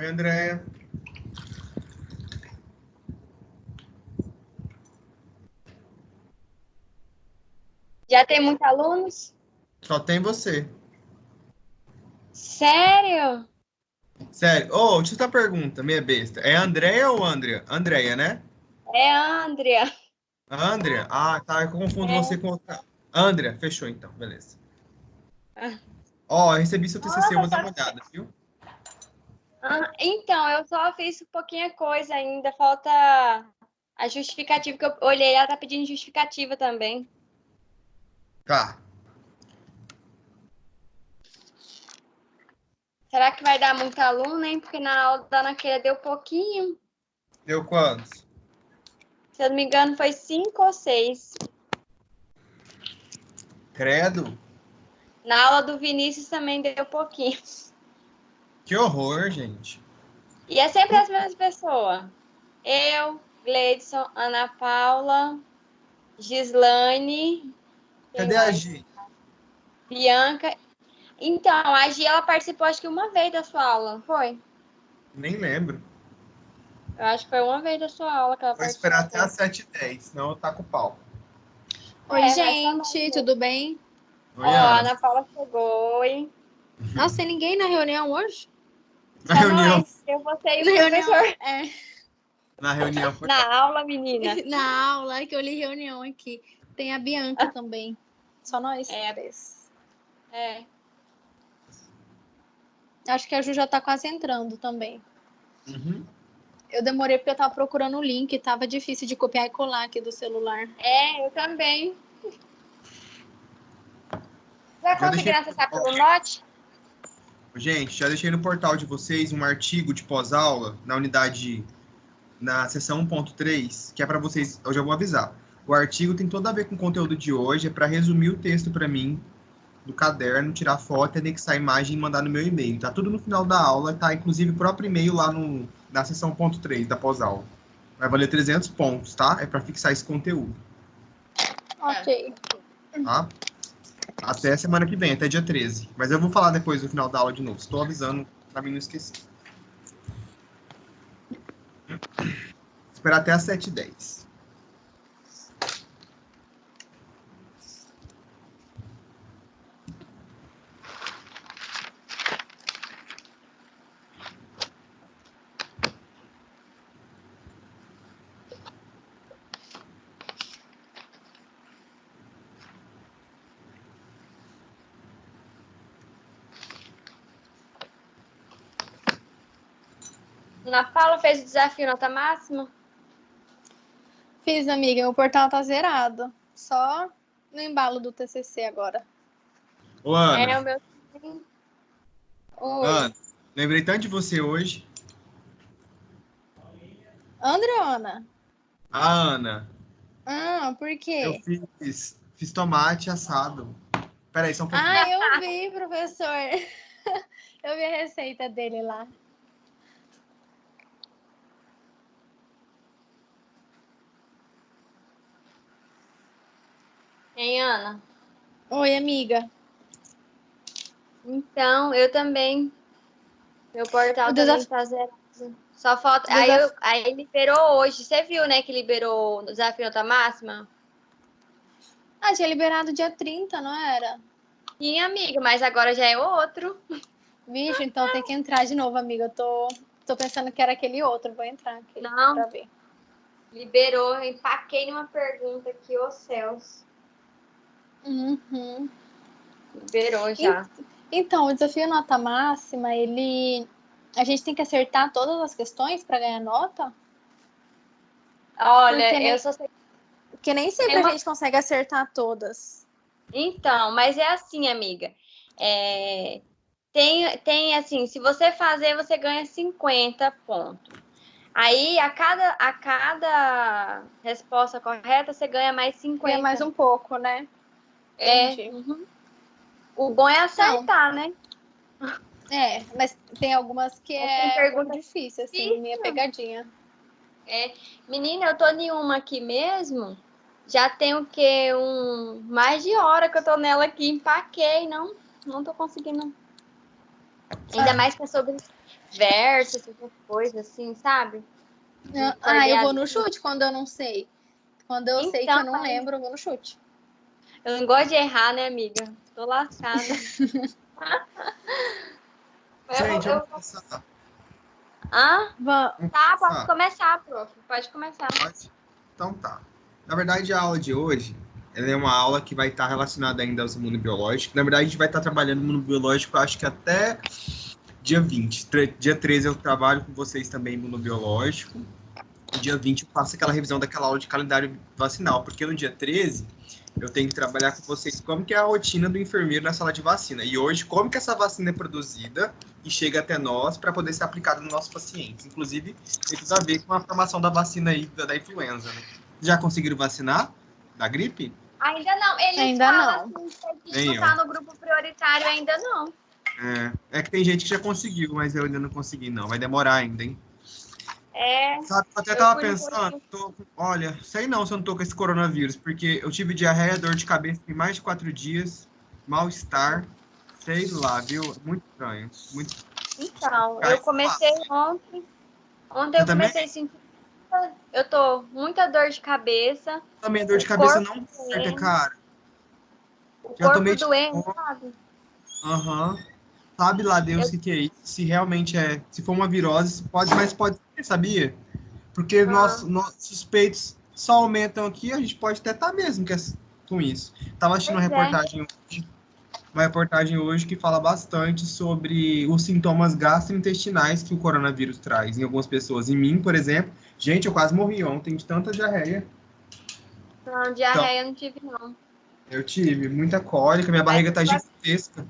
Oi, Andréia. Já tem muitos alunos? Só tem você. Sério? Sério. Deixa eu fazer uma pergunta, meia besta. É Andréia ou Andrea? Andréia, né? É a Andrea. Andrea? Ah, tá. Eu confundo você É. com outra. Andrea, fechou então, beleza. Ó, eu recebi seu TCC, eu vou dar uma olhada, viu? Então, eu só fiz pouquinha coisa ainda. Falta a justificativa que eu olhei. Ela tá pedindo justificativa também. Tá. Será que vai dar muito aluno, hein? Porque na aula da Ana Keila deu pouquinho. Deu quantos? Se eu não me engano, foi 5 ou 6. Credo. Na aula do Vinícius também deu pouquinho. Que horror, gente. E é sempre as mesmas pessoas. Eu, Gleidson, Ana Paula, Gislaine, quem Cadê a mais? Gi? Bianca. Então, a Gi, ela participou acho que uma vez da sua aula, não foi? Nem lembro. Eu acho que foi uma vez da sua aula que ela Vou esperar até participou. as 7h10, senão eu taco o pau. Oi, Mas tá bom, gente, tudo bem? Ó, Oi, a Ana. Ana Paula chegou, hein? Nossa, tem ninguém na reunião hoje? Na Só reunião. nós, eu, você e Na o reunião, professor. Na reunião foi. Na aula, menina. na aula, que eu li reunião aqui. Tem a Bianca também. Só nós três. É. Acho que a Ju já tá quase entrando também. Uhum. Eu demorei porque eu tava procurando o link, tava difícil de copiar e colar aqui do celular. É, eu também. Já Já conseguiram deixei. acessar pelo Note? Gente, já deixei no portal de vocês um artigo de pós-aula na unidade, na seção 1.3, que é para vocês, eu já vou avisar. O artigo tem tudo a ver com o conteúdo de hoje, é para resumir o texto para mim do caderno, tirar foto, anexar a imagem e mandar no meu e-mail. Tá tudo no final da aula, tá inclusive o próprio e-mail lá na seção 1.3 da pós-aula. Vai valer 300 pontos, tá? É para fixar esse conteúdo, Ok. tá? Até semana que vem, até dia 13. Mas eu vou falar depois no final da aula de novo. Estou avisando para mim não esquecer. Esperar até as 7h10. Ana Paula fez o desafio nota máxima? Fiz, amiga. O portal tá zerado. Só no embalo do TCC agora. Ô, Ana. É, o meu também. Oi. Ana, lembrei tanto de você hoje. Andreana. A Ana, Ah, por eu quê? fiz tomate assado. Peraí, só um pouquinho. Ah, eu vi, professor. Eu vi a receita dele lá. Hein, Ana? Oi, amiga. Então, eu também. Meu portal O também desafio. tá zerado. Só falta. Aí liberou hoje. Você viu, né, que liberou o desafio nota máxima? Ah, tinha liberado dia 30, não era? Sim, amiga, mas agora já é outro. Vixe, então tem que entrar de novo, amiga. Eu tô pensando que era aquele outro. Vou entrar aqui Não, pra ver. liberou. Eu empaquei numa pergunta aqui, ô céus. Uhum. Liberou já. Então, o desafio nota máxima, a gente tem que acertar todas as questões para ganhar nota? Olha, eu só sei. Porque nem sempre a gente consegue acertar todas. Então, mas é assim, amiga. Tem assim, se você fazer, você ganha 50 pontos. Aí, a cada resposta correta, você ganha mais 50. Ganha mais um pouco, né? Entendi. Uhum. O bom é acertar, né? Mas tem algumas que é um pouco difícil, assim, minha pegadinha. Menina, eu tô em uma aqui mesmo. Já tem o quê? Mais de hora que eu tô nela aqui. Empaquei, não tô conseguindo. Ainda mais que é sobre verso, essas coisas assim, sabe? Eu vou no chute quando eu não sei. Quando eu sei que eu não Então, lembro, eu vou no chute. eu não gosto de errar, né, amiga? Tô lascada. Gente, Eu... vamos começar. Ah, Vamos tá, pode começar. começar, prof. Pode começar. Pode? Então tá. Na verdade, a aula de hoje, ela é uma aula que vai estar relacionada ainda ao imunobiológico. Na verdade, a gente vai estar trabalhando no imunobiológico, acho que até dia 20. Dia 13 eu trabalho com vocês também imunobiológico. No dia 20 eu faço aquela revisão daquela aula de calendário vacinal, porque no dia 13 eu tenho que trabalhar com vocês como que é a rotina do enfermeiro na sala de vacina. E hoje, como que essa vacina é produzida e chega até nós para poder ser aplicada nos nossos pacientes. Inclusive, tem tudo a ver com a formação da vacina aí da influenza, né? Já conseguiram vacinar da gripe? Ainda não. Eles Ainda falam não. assim, que a gente não tá no grupo prioritário ainda não. É que tem gente que já conseguiu, mas eu ainda não consegui, não. Vai demorar ainda, hein? Sabe, eu até tava pensando, olha, sei não se eu não tô com esse coronavírus, porque eu tive diarreia, dor de cabeça em mais de 4 dias, mal-estar, sei lá, viu? Muito estranho. Muito... Então, eu comecei ontem. Ontem eu comecei a sentir. Eu tô muita dor de cabeça. Também dor de cabeça não certa, cara. O Já corpo tomei doendo, sabe? Aham. Sabe lá Deus o que é isso, se realmente é, se for uma virose, pode, mas pode ser, sabia? Porque nossos suspeitos só aumentam aqui, a gente pode até estar mesmo com isso. Tava assistindo uma reportagem hoje que fala bastante sobre os sintomas gastrointestinais que o coronavírus traz em algumas pessoas. Em mim, por exemplo, gente, eu quase morri ontem de tanta diarreia. Não, diarreia eu não tive, não. Eu tive muita cólica, minha barriga tá gigantesca.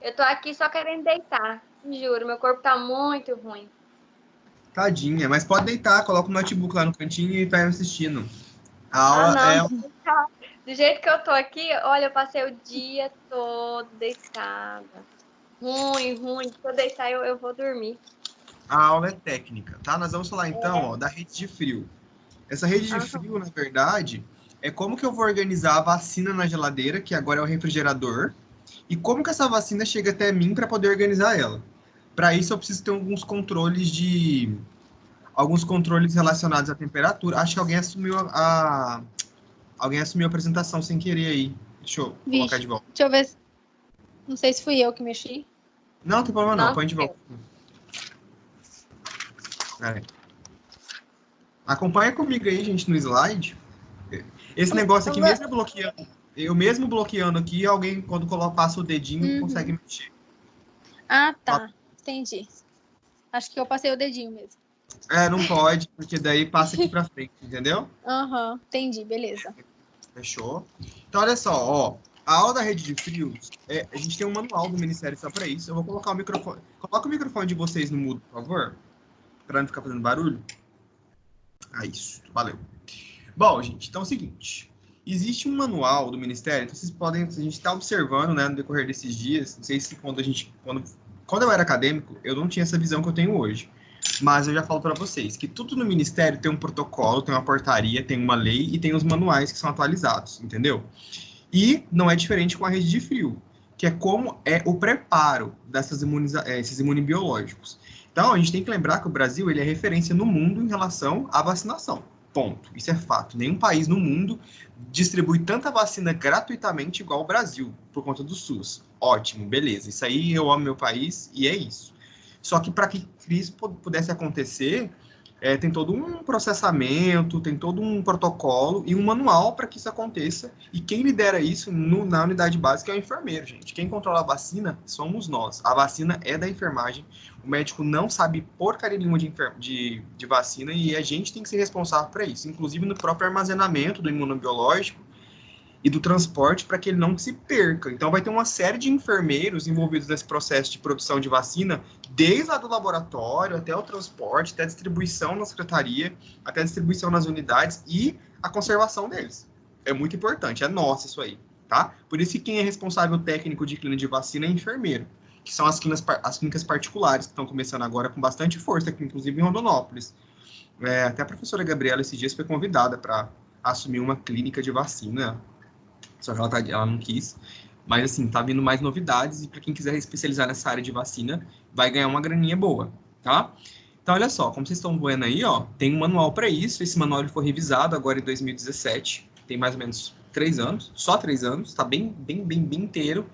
Eu tô aqui só querendo deitar, juro, meu corpo tá muito ruim. Tadinha, mas pode deitar, coloca o notebook lá no cantinho e vai assistindo. A aula não. Do jeito que eu tô aqui, olha, eu passei o dia todo deitada. Ruim. Se eu deitar, eu vou dormir. A aula é técnica, tá? Nós vamos falar então, ó, da rede de frio. Essa rede de frio, na verdade, é como que eu vou organizar a vacina na geladeira, que agora é o refrigerador, e como que essa vacina chega até mim para poder organizar ela. Para isso, eu preciso ter alguns controles relacionados à temperatura. Acho que alguém assumiu a apresentação sem querer aí. Deixa eu colocar de volta. Deixa eu ver. Não sei se fui eu que mexi. Não tem problema não, põe de volta. Acompanha comigo aí, gente, no slide. Esse negócio aqui, eu mesmo bloqueando aqui, alguém, quando passa o dedinho, consegue mexer. Ah, tá. Entendi. Acho que eu passei o dedinho mesmo. Não pode, porque daí passa aqui pra frente, entendeu? Entendi, beleza. Fechou? Então, olha só, ó. A aula da rede de frios, a gente tem um manual do Ministério só para isso. Eu vou colocar o microfone. Coloca o microfone de vocês no mudo, por favor, para não ficar fazendo barulho. Isso, valeu. Bom, gente, então é o seguinte. Existe um manual do Ministério, então vocês podem, a gente está observando, né, no decorrer desses dias, não sei se quando eu era acadêmico, eu não tinha essa visão que eu tenho hoje. Mas eu já falo para vocês que tudo no Ministério tem um protocolo, tem uma portaria, tem uma lei e tem os manuais que são atualizados, entendeu? E não é diferente com a rede de frio, que é como é o preparo esses imunobiológicos. Então, a gente tem que lembrar que o Brasil ele é referência no mundo em relação à vacinação. Ponto. Isso é fato. Nenhum país no mundo distribui tanta vacina gratuitamente igual o Brasil, por conta do SUS. Ótimo, beleza. Isso aí eu amo meu país e é isso. Só que para que isso pudesse acontecer, tem todo um processamento, tem todo um protocolo e um manual para que isso aconteça. E quem lidera isso na unidade básica é o enfermeiro, gente. Quem controla a vacina somos nós. A vacina é da enfermagem. O médico não sabe porcaria nenhuma de vacina e a gente tem que ser responsável por isso. Inclusive no próprio armazenamento do imunobiológico e do transporte para que ele não se perca. Então vai ter uma série de enfermeiros envolvidos nesse processo de produção de vacina, desde lá do laboratório até o transporte, até a distribuição na secretaria, até a distribuição nas unidades e a conservação deles. É muito importante, é nosso isso aí, tá? Por isso que quem é responsável técnico de clínica de vacina é enfermeiro, que são as clínicas particulares, que estão começando agora com bastante força, aqui, inclusive em Rondonópolis. Até a professora Gabriela, esses dias, foi convidada para assumir uma clínica de vacina, só que ela não quis. Mas, assim, tá vindo mais novidades e para quem quiser especializar nessa área de vacina, vai ganhar uma graninha boa, tá? Então, olha só, como vocês estão vendo aí, ó, tem um manual para isso. Esse manual ele foi revisado agora em 2017, tem mais ou menos 3 anos, só 3 anos, tá bem inteiro.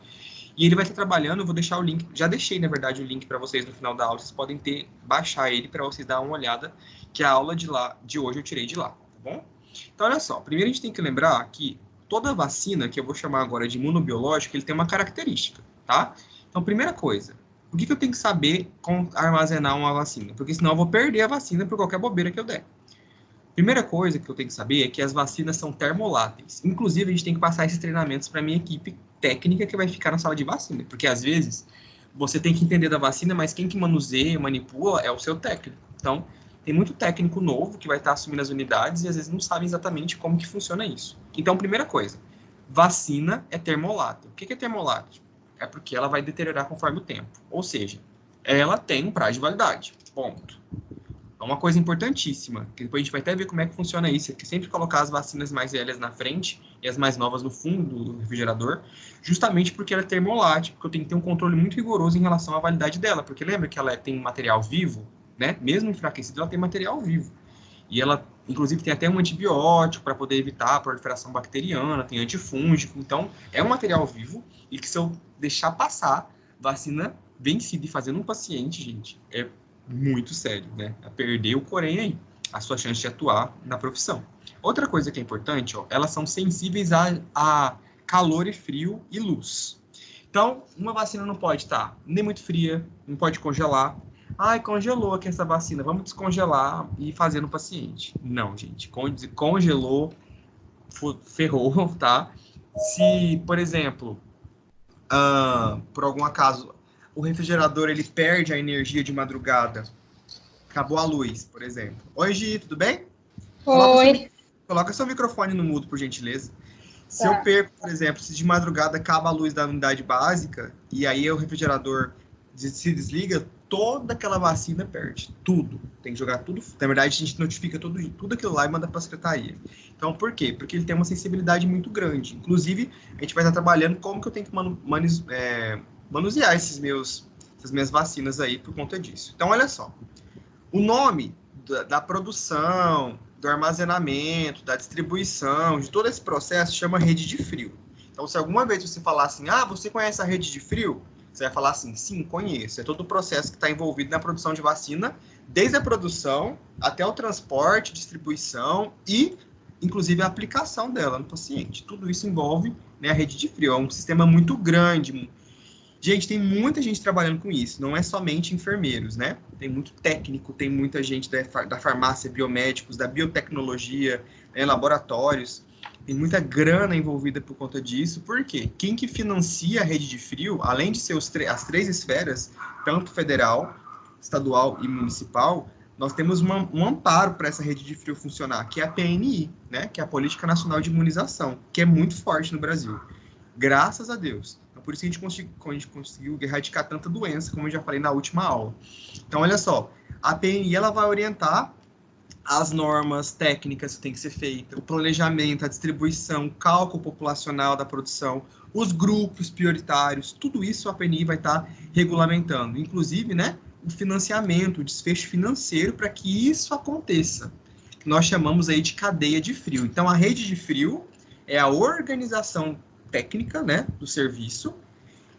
E ele vai estar trabalhando, eu vou deixar o link, já deixei, na verdade, o link para vocês no final da aula, vocês podem baixar ele para vocês darem uma olhada, que a aula de hoje eu tirei de lá, tá bom? Então, olha só, primeiro a gente tem que lembrar que toda vacina, que eu vou chamar agora de imunobiológico, ele tem uma característica, tá? Então, primeira coisa, por que eu tenho que saber como armazenar uma vacina? Porque senão eu vou perder a vacina por qualquer bobeira que eu der. Primeira coisa que eu tenho que saber é que as vacinas são termoláteis. Inclusive, a gente tem que passar esses treinamentos para a minha equipe técnica que vai ficar na sala de vacina. Porque, às vezes, você tem que entender da vacina, mas quem que manuseia, manipula é o seu técnico. Então, tem muito técnico novo que vai estar assumindo as unidades e, às vezes, não sabe exatamente como que funciona isso. Então, primeira coisa, vacina é termolátil. O que é termolátil? É porque ela vai deteriorar conforme o tempo. Ou seja, ela tem um prazo de validade. Ponto. É uma coisa importantíssima, que depois a gente vai até ver como é que funciona isso, é que sempre colocar as vacinas mais velhas na frente e as mais novas no fundo do refrigerador, justamente porque ela é termolátil, porque eu tenho que ter um controle muito rigoroso em relação à validade dela, porque lembra que ela tem material vivo, né? Mesmo enfraquecida, ela tem material vivo. E ela, inclusive, tem até um antibiótico para poder evitar a proliferação bacteriana, tem antifúngico, então é um material vivo e que se eu deixar passar vacina vencida e fazendo um paciente, gente, é muito sério, né? A perder o corém aí, a sua chance de atuar na profissão. Outra coisa que é importante, ó, elas são sensíveis a calor e frio e luz. Então, uma vacina não pode estar nem muito fria, não pode congelar. Ai, congelou aqui essa vacina, vamos descongelar e fazer no paciente. Não, gente, congelou, ferrou, tá? Se, por exemplo, por algum acaso, o refrigerador ele perde a energia de madrugada, acabou a luz, por exemplo. Oi, Gi, tudo bem? Oi. Coloca seu microfone no mudo, por gentileza. Se eu perco, por exemplo, se de madrugada acaba a luz da unidade básica e aí o refrigerador se desliga, toda aquela vacina perde. Tudo. Tem que jogar tudo. Na verdade, a gente notifica tudo aquilo lá e manda para a secretaria. Então, por quê? Porque ele tem uma sensibilidade muito grande. Inclusive, a gente vai estar trabalhando como que eu tenho que manusear essas minhas vacinas aí por conta disso. Então, olha só. O nome da produção, do armazenamento, da distribuição, de todo esse processo chama rede de frio. Então, se alguma vez você falar assim, você conhece a rede de frio? Você vai falar assim, sim, conheço. É todo o processo que está envolvido na produção de vacina, desde a produção até o transporte, distribuição e, inclusive, a aplicação dela no paciente. Tudo isso envolve, né, a rede de frio. É um sistema muito grande. Gente, tem muita gente trabalhando com isso, não é somente enfermeiros, né? Tem muito técnico, tem muita gente da farmácia, biomédicos, da biotecnologia, né, laboratórios. Tem muita grana envolvida por conta disso. Por quê? Quem que financia a rede de frio, além de ser as 3 esferas, tanto federal, estadual e municipal, nós temos um amparo para essa rede de frio funcionar, que é a PNI, né? Que é a Política Nacional de Imunização, que é muito forte no Brasil. Graças a Deus. Então, por isso que a gente conseguiu erradicar tanta doença, como eu já falei na última aula. Então, olha só, a PNI ela vai orientar as normas técnicas que tem que ser feita, o planejamento, a distribuição, o cálculo populacional da produção, os grupos prioritários, tudo isso a PNI vai estar regulamentando. Inclusive, né, o financiamento, o desfecho financeiro para que isso aconteça. Nós chamamos aí de cadeia de frio. Então, a rede de frio é a organização técnica, né, do serviço,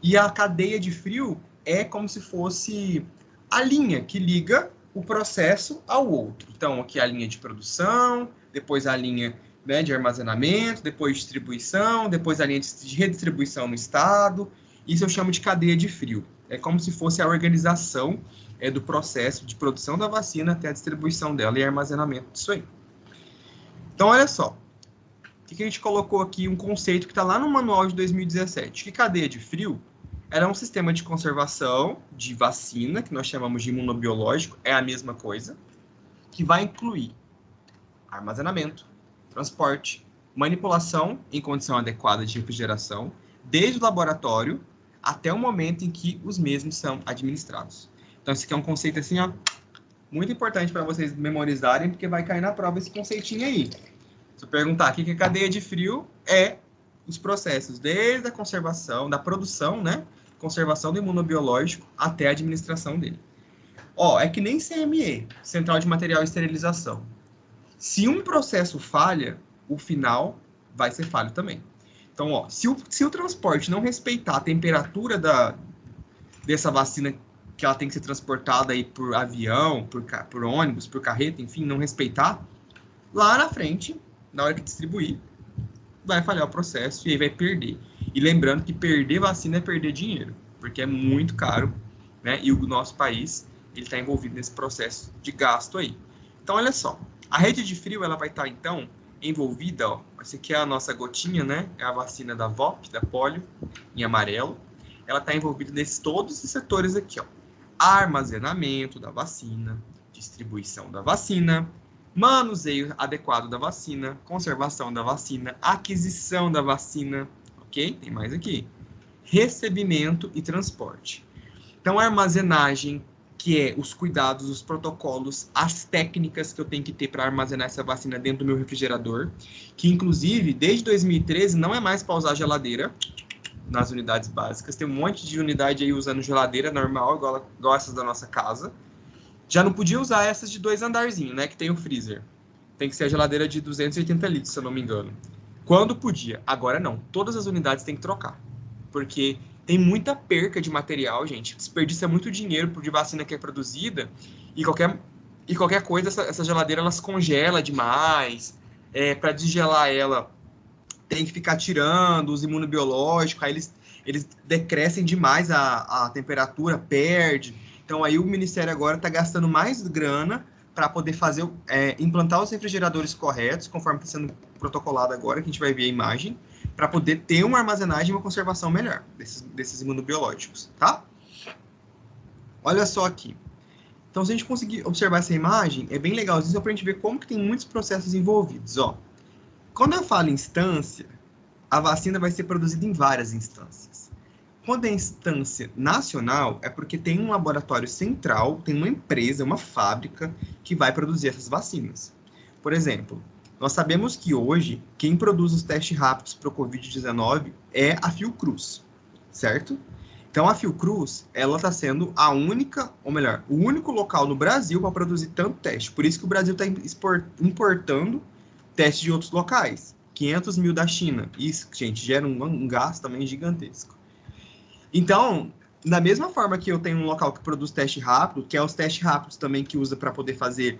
e a cadeia de frio é como se fosse a linha que liga o processo ao outro. Então, aqui a linha de produção, depois a linha, né, de armazenamento, depois distribuição, depois a linha de redistribuição no estado. Isso eu chamo de cadeia de frio. É como se fosse a organização do processo de produção da vacina até a distribuição dela e armazenamento disso aí. Então, olha só. O que a gente colocou aqui? Um conceito que está lá no manual de 2017. Que cadeia de frio era um sistema de conservação de vacina, que nós chamamos de imunobiológico, é a mesma coisa, que vai incluir armazenamento, transporte, manipulação em condição adequada de refrigeração, desde o laboratório até o momento em que os mesmos são administrados. Então, esse aqui é um conceito assim, ó, muito importante para vocês memorizarem, porque vai cair na prova esse conceitinho aí. Se eu perguntar aqui que a cadeia de frio é os processos desde a conservação, da produção, né? Conservação do imunobiológico até a administração dele. Ó, é que nem CME, Central de Material e Esterilização. Se um processo falha, o final vai ser falho também. Então, ó, se o transporte não respeitar a temperatura dessa vacina, que ela tem que ser transportada aí por avião, por ônibus, por carreta, enfim, não respeitar, lá na frente, na hora que distribuir, vai falhar o processo e aí vai perder. E lembrando que perder vacina é perder dinheiro, porque é muito caro, né? E o nosso país, ele está envolvido nesse processo de gasto aí. Então, olha só, a rede de frio, ela vai estar, então, envolvida, ó, essa aqui é a nossa gotinha, né? É a vacina da VOP, da polio, em amarelo. Ela está envolvida nesses todos os setores aqui, ó. Armazenamento da vacina, distribuição da vacina, manuseio adequado da vacina, conservação da vacina, aquisição da vacina, ok? Tem mais aqui. Recebimento e transporte. Então, a armazenagem, que é os cuidados, os protocolos, as técnicas que eu tenho que ter para armazenar essa vacina dentro do meu refrigerador, que, inclusive, desde 2013, não é mais para usar geladeira nas unidades básicas. Tem um monte de unidade aí usando geladeira normal, igual essas da nossa casa. Já não podia usar essas de 2 andarzinhos, né, que tem o freezer. Tem que ser a geladeira de 280 litros, se eu não me engano. Quando podia, agora não. Todas as unidades têm que trocar. Porque tem muita perca de material, gente. Desperdiça muito dinheiro de vacina que é produzida e qualquer coisa, essa geladeira, ela se congela demais. Para desgelar ela, tem que ficar tirando os imunobiológicos, aí eles decrescem demais a temperatura, perde. Então, aí o Ministério agora está gastando mais grana para poder fazer, implantar os refrigeradores corretos, conforme está sendo protocolado agora, que a gente vai ver a imagem, para poder ter uma armazenagem e uma conservação melhor desses imunobiológicos, tá? Olha só aqui. Então, se a gente conseguir observar essa imagem, é bem legalzinho para a gente ver como que tem muitos processos envolvidos, ó. Quando eu falo instância, a vacina vai ser produzida em várias instâncias. Quando é instância nacional, é porque tem um laboratório central, tem uma empresa, uma fábrica, que vai produzir essas vacinas. Por exemplo, nós sabemos que hoje, quem produz os testes rápidos para o Covid-19 é a Fiocruz, certo? Então, a Fiocruz, ela está sendo a única, ou melhor, o único local no Brasil para produzir tanto teste. Por isso que o Brasil está importando testes de outros locais. 500 mil da China. Isso, gente, gera um gasto também gigantesco. Então, da mesma forma que eu tenho um local que produz teste rápido, que é os testes rápidos também que usa para poder fazer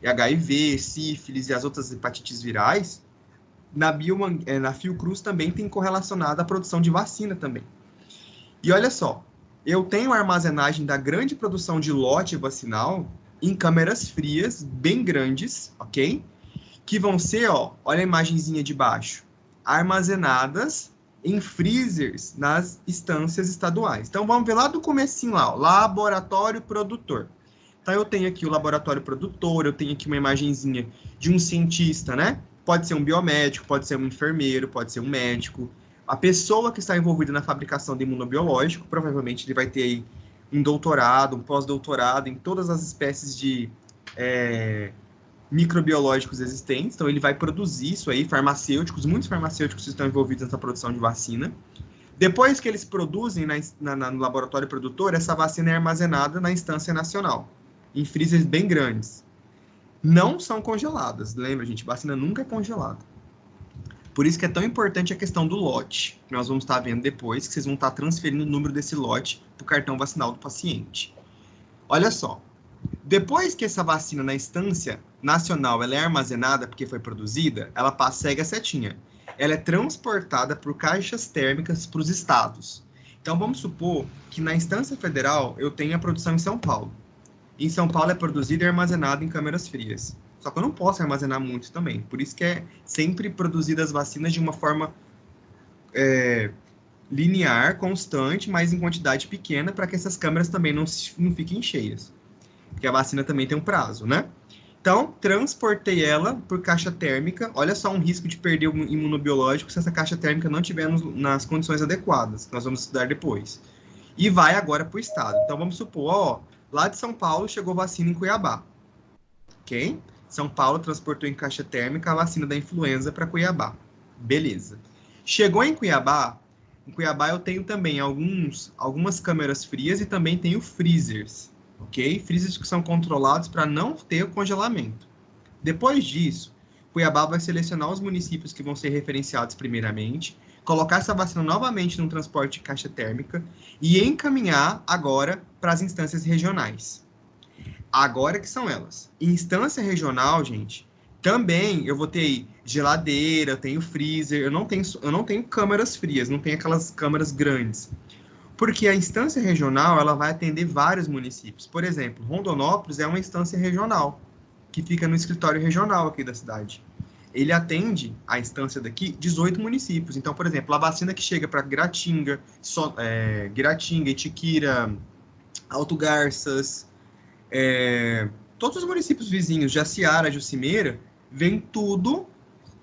HIV, sífilis e as outras hepatites virais, na Fiocruz também tem correlacionado a produção de vacina também. E olha só, eu tenho a armazenagem da grande produção de lote vacinal em câmeras frias bem grandes, ok? Que vão ser, ó, olha a imagenzinha de baixo, armazenadas em freezers nas instâncias estaduais. Então, vamos ver lá do comecinho lá, ó, laboratório produtor. Então, eu tenho aqui o laboratório produtor, eu tenho aqui uma imagenzinha de um cientista, né? Pode ser um biomédico, pode ser um enfermeiro, pode ser um médico. A pessoa que está envolvida na fabricação de imunobiológico, provavelmente ele vai ter aí um doutorado, um pós-doutorado em todas as espécies de microbiológicos existentes, então ele vai produzir isso aí, farmacêuticos, muitos farmacêuticos estão envolvidos nessa produção de vacina. Depois que eles produzem no laboratório produtor, essa vacina é armazenada na instância nacional, em freezers bem grandes. Não são congeladas, lembra, gente, vacina nunca é congelada. Por isso que é tão importante a questão do lote, que nós vamos estar vendo depois, que vocês vão estar transferindo o número desse lote para o cartão vacinal do paciente. Olha só, depois que essa vacina na instância nacional ela é armazenada porque foi produzida, ela segue a setinha. Ela é transportada por caixas térmicas para os estados. Então, vamos supor que na instância federal eu tenho a produção em São Paulo. Em São Paulo é produzida e armazenada em câmeras frias. Só que eu não posso armazenar muito também. Por isso que é sempre produzida as vacinas de uma forma linear, constante, mas em quantidade pequena, para que essas câmeras também não fiquem cheias. Porque a vacina também tem um prazo, né? Então, transportei ela por caixa térmica. Olha só um risco de perder o imunobiológico se essa caixa térmica não estiver nas condições adequadas, que nós vamos estudar depois. E vai agora para o estado. Então, vamos supor, ó, lá de São Paulo chegou vacina em Cuiabá. Ok? São Paulo transportou em caixa térmica a vacina da influenza para Cuiabá. Beleza. Chegou em Cuiabá eu tenho também algumas câmeras frias e também tenho freezers, ok? Freezers que são controlados para não ter o congelamento. Depois disso, Cuiabá vai selecionar os municípios que vão ser referenciados primeiramente, colocar essa vacina novamente num transporte de caixa térmica e encaminhar agora para as instâncias regionais. Agora que são elas. Instância regional, gente, também eu vou ter geladeira, eu tenho freezer, eu não tenho câmeras frias, não tenho aquelas câmeras grandes. Porque a instância regional, ela vai atender vários municípios. Por exemplo, Rondonópolis é uma instância regional, que fica no escritório regional aqui da cidade. Ele atende, a instância daqui, 18 municípios. Então, por exemplo, a vacina que chega para Guiratinga, Itiquira, Alto Garças, todos os municípios vizinhos, Jaciara, Jucimeira, vem tudo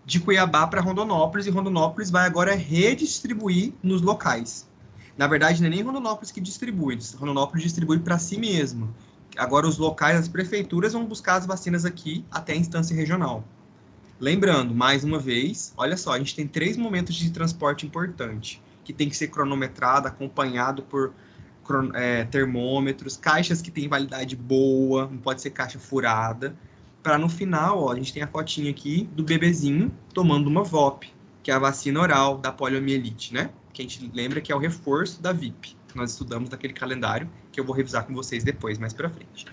de Cuiabá para Rondonópolis, e Rondonópolis vai agora redistribuir nos locais. Na verdade, não é nem Rondonópolis que distribui, Rondonópolis distribui para si mesmo. Agora, os locais, as prefeituras vão buscar as vacinas aqui até a instância regional. Lembrando, mais uma vez, olha só, a gente tem 3 momentos de transporte importante, que tem que ser cronometrado, acompanhado por termômetros, caixas que têm validade boa, não pode ser caixa furada, para no final, ó, a gente tem a fotinha aqui do bebezinho tomando uma VOP, que é a vacina oral da poliomielite, né? Que a gente lembra que é o reforço da VIP, que nós estudamos naquele calendário, que eu vou revisar com vocês depois, mais para frente.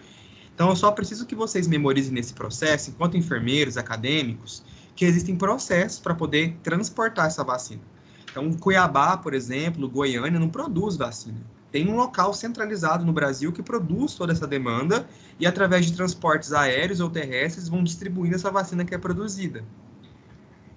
Então, eu só preciso que vocês memorizem nesse processo, enquanto enfermeiros, acadêmicos, que existem processos para poder transportar essa vacina. Então, Cuiabá, por exemplo, Goiânia, não produz vacina. Tem um local centralizado no Brasil que produz toda essa demanda e, através de transportes aéreos ou terrestres, vão distribuindo essa vacina que é produzida.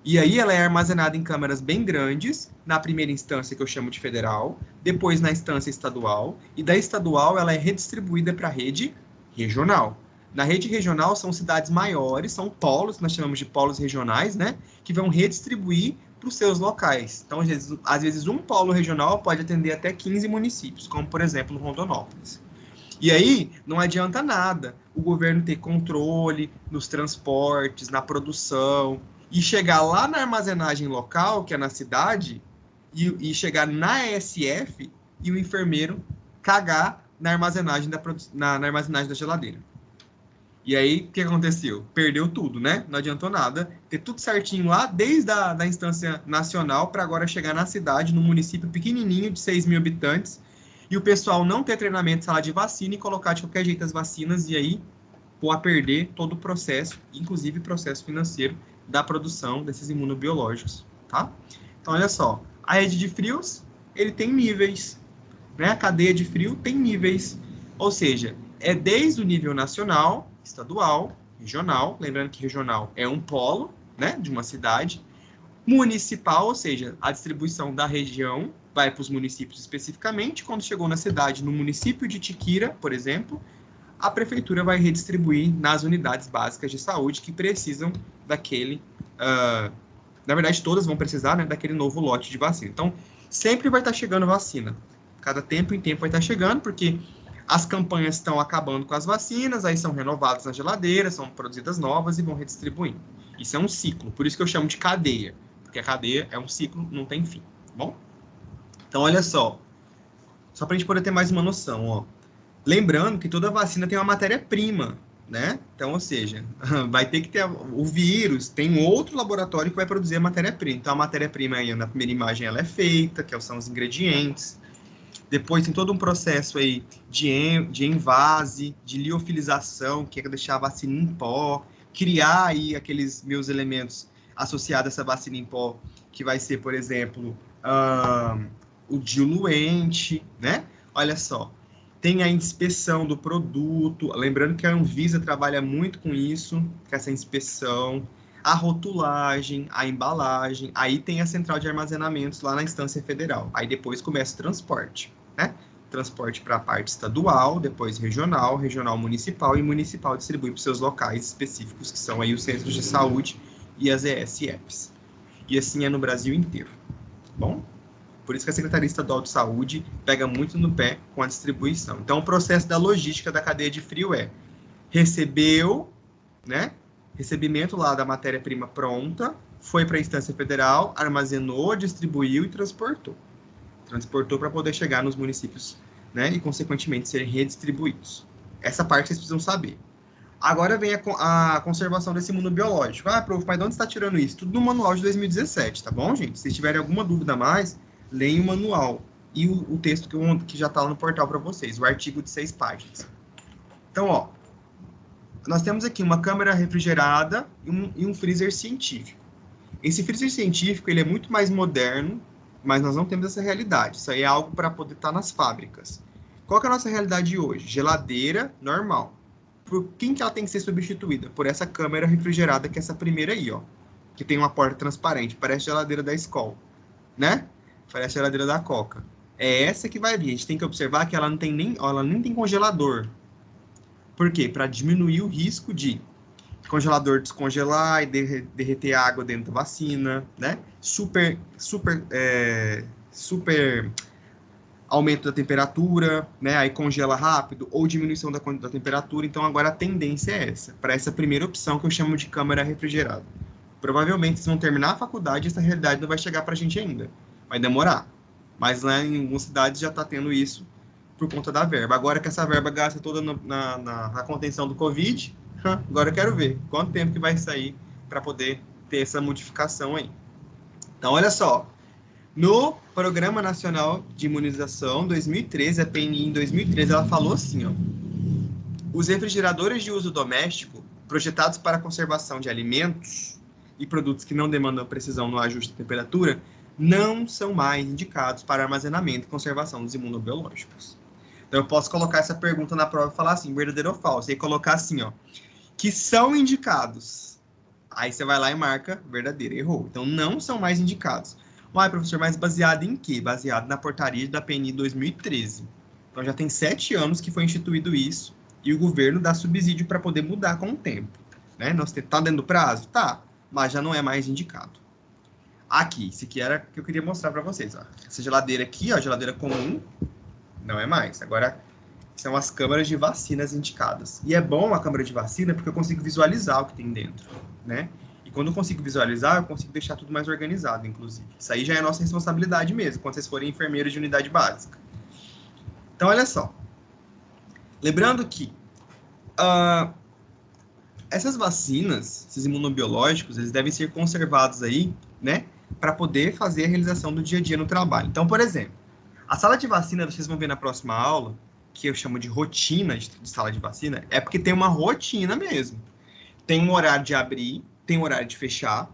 E aí ela é armazenada em câmaras bem grandes, na primeira instância, que eu chamo de federal, depois na instância estadual, e da estadual ela é redistribuída para a rede regional. Na rede regional são cidades maiores, são polos, nós chamamos de polos regionais, né, que vão redistribuir para os seus locais. Então, às vezes, um polo regional pode atender até 15 municípios, como, por exemplo, Rondonópolis. E aí, não adianta nada o governo ter controle nos transportes, na produção, e chegar lá na armazenagem local, que é na cidade, e chegar na ESF e o enfermeiro cagar na armazenagem na armazenagem da geladeira. E aí, o que aconteceu? Perdeu tudo, né? Não adiantou nada ter tudo certinho lá, desde a instância nacional, para agora chegar na cidade, num município pequenininho, de 6 mil habitantes, e o pessoal não ter treinamento de sala de vacina e colocar de qualquer jeito as vacinas, e aí pôr a perder todo o processo, inclusive o processo financeiro da produção desses imunobiológicos, tá? Então, olha só, a rede de frios, ele tem níveis, né? A cadeia de frio tem níveis, ou seja, é desde o nível nacional, estadual, regional, lembrando que regional é um polo, né, de uma cidade, municipal, ou seja, a distribuição da região vai para os municípios especificamente. Quando chegou na cidade, no município de Itiquira, por exemplo, a prefeitura vai redistribuir nas unidades básicas de saúde que precisam daquele, na verdade todas vão precisar, né, daquele novo lote de vacina. Então, sempre vai estar chegando vacina, cada tempo em tempo vai estar chegando, porque as campanhas estão acabando com as vacinas, aí são renovadas na geladeira, são produzidas novas e vão redistribuindo. Isso é um ciclo, por isso que eu chamo de cadeia, porque a cadeia é um ciclo, não tem fim, tá bom? Então, olha só para a gente poder ter mais uma noção, ó. Lembrando que toda vacina tem uma matéria-prima, né? Então, ou seja, vai ter que ter o vírus, tem outro laboratório que vai produzir a matéria-prima. Então, a matéria-prima aí, na primeira imagem, ela é feita, que são os ingredientes. Depois tem todo um processo aí de envase, de liofilização, que é deixar a vacina em pó, criar aí aqueles meus elementos associados a essa vacina em pó, que vai ser, por exemplo, o diluente, né? Olha só, tem a inspeção do produto, lembrando que a Anvisa trabalha muito com isso, com essa inspeção, a rotulagem, a embalagem, aí tem a central de armazenamentos lá na instância federal. Aí depois começa o transporte, né? Transporte para a parte estadual, depois regional, regional municipal, e municipal distribui para os seus locais específicos, que são aí os centros de saúde e as ESFs. E assim é no Brasil inteiro, tá bom? Por isso que a Secretaria Estadual de Saúde pega muito no pé com a distribuição. Então, o processo da logística da cadeia de frio recebeu, né? Recebimento lá da matéria-prima pronta, foi para a instância federal, armazenou, distribuiu e transportou. Transportou para poder chegar nos municípios, né, e, consequentemente, serem redistribuídos. Essa parte vocês precisam saber. Agora vem a conservação desse imunobiológico. Ah, prof, mas de onde está tirando isso? Tudo no manual de 2017, tá bom, gente? Se tiverem alguma dúvida a mais, leem o manual e o texto que já está lá no portal para vocês, o artigo de 6 páginas. Então, ó, nós temos aqui uma câmara refrigerada e um freezer científico. Esse freezer científico, ele é muito mais moderno, mas nós não temos essa realidade. Isso aí é algo para poder estar nas fábricas. Qual que é a nossa realidade hoje? Geladeira normal. Por quem que ela tem que ser substituída? Por essa câmara refrigerada, que é essa primeira aí, ó. Que tem uma porta transparente, parece a geladeira da Skol, né? Parece a geladeira da Coca. É essa que vai vir. A gente tem que observar que ela nem tem congelador. Por quê? Para diminuir o risco de congelador descongelar e derreter a água dentro da vacina, né? Super aumento da temperatura, né? Aí congela rápido, ou diminuição da temperatura. Então, agora a tendência é essa, para essa primeira opção que eu chamo de câmara refrigerada. Provavelmente, vocês vão terminar a faculdade e essa realidade não vai chegar para a gente ainda. Vai demorar. Mas lá em algumas cidades já está tendo isso por conta da verba. Agora que essa verba gasta toda na contenção do Covid, agora eu quero ver quanto tempo que vai sair para poder ter essa modificação aí. Então, olha só. No Programa Nacional de Imunização 2013, a PNI em 2013, ela falou assim, ó. Os refrigeradores de uso doméstico, projetados para a conservação de alimentos e produtos que não demandam precisão no ajuste de temperatura, não são mais indicados para armazenamento e conservação dos imunobiológicos. Então, eu posso colocar essa pergunta na prova e falar assim, verdadeiro ou falso, e colocar assim, ó, que são indicados. Aí você vai lá e marca verdadeiro, errou. Então, não são mais indicados. Uai, professor, mas baseado em quê? Baseado na portaria da PNI 2013. Então, já tem 7 anos que foi instituído isso e o governo dá subsídio para poder mudar com o tempo. Né? Tá dentro do prazo? Tá, mas já não é mais indicado. Aqui, esse aqui era que eu queria mostrar para vocês. Ó. Essa geladeira aqui, ó, geladeira comum, não é mais. Agora, são as câmaras de vacinas indicadas. E é bom a câmara de vacina porque eu consigo visualizar o que tem dentro, né? E quando eu consigo visualizar, eu consigo deixar tudo mais organizado, inclusive. Isso aí já é nossa responsabilidade mesmo, quando vocês forem enfermeiros de unidade básica. Então, olha só. Lembrando que essas vacinas, esses imunobiológicos, eles devem ser conservados aí, né? Para poder fazer a realização do dia a dia no trabalho. Então, por exemplo, a sala de vacina, vocês vão ver na próxima aula, que eu chamo de rotina de sala de vacina, é porque tem uma rotina mesmo. Tem um horário de abrir, tem um horário de fechar,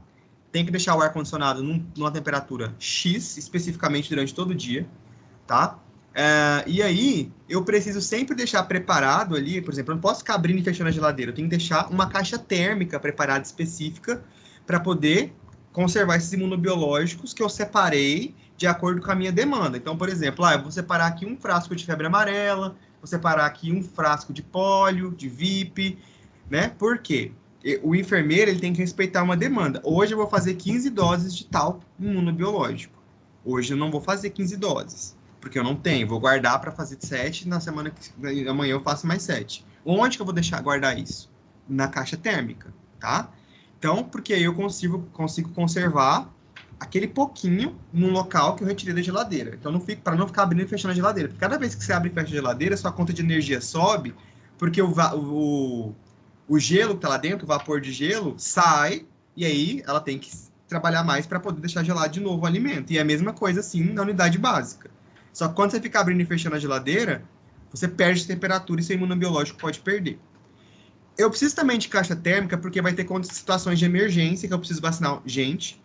tem que deixar o ar-condicionado numa temperatura X, especificamente durante todo o dia, tá? E aí, eu preciso sempre deixar preparado ali, por exemplo, eu não posso ficar abrindo e fechando a geladeira, eu tenho que deixar uma caixa térmica preparada específica para poder conservar esses imunobiológicos que eu separei de acordo com a minha demanda. Então, por exemplo, eu vou separar aqui um frasco de febre amarela, vou separar aqui um frasco de pólio, de VIP, né? Por quê? O enfermeiro ele tem que respeitar uma demanda. Hoje eu vou fazer 15 doses de tal imunobiológico. Hoje eu não vou fazer 15 doses, porque eu não tenho. Vou guardar para fazer 7, amanhã eu faço mais 7. Onde que eu vou guardar isso? Na caixa térmica, tá? Então, porque aí eu consigo conservar aquele pouquinho num local que eu retirei da geladeira. Então, para não ficar abrindo e fechando a geladeira. Porque cada vez que você abre e fecha a geladeira, sua conta de energia sobe, porque o gelo que está lá dentro, o vapor de gelo, sai, e aí ela tem que trabalhar mais para poder deixar gelado de novo o alimento. E é a mesma coisa, assim, na unidade básica. Só que quando você fica abrindo e fechando a geladeira, você perde temperatura e seu imunobiológico pode perder. Eu preciso também de caixa térmica, porque vai ter situações de emergência que eu preciso vacinar gente.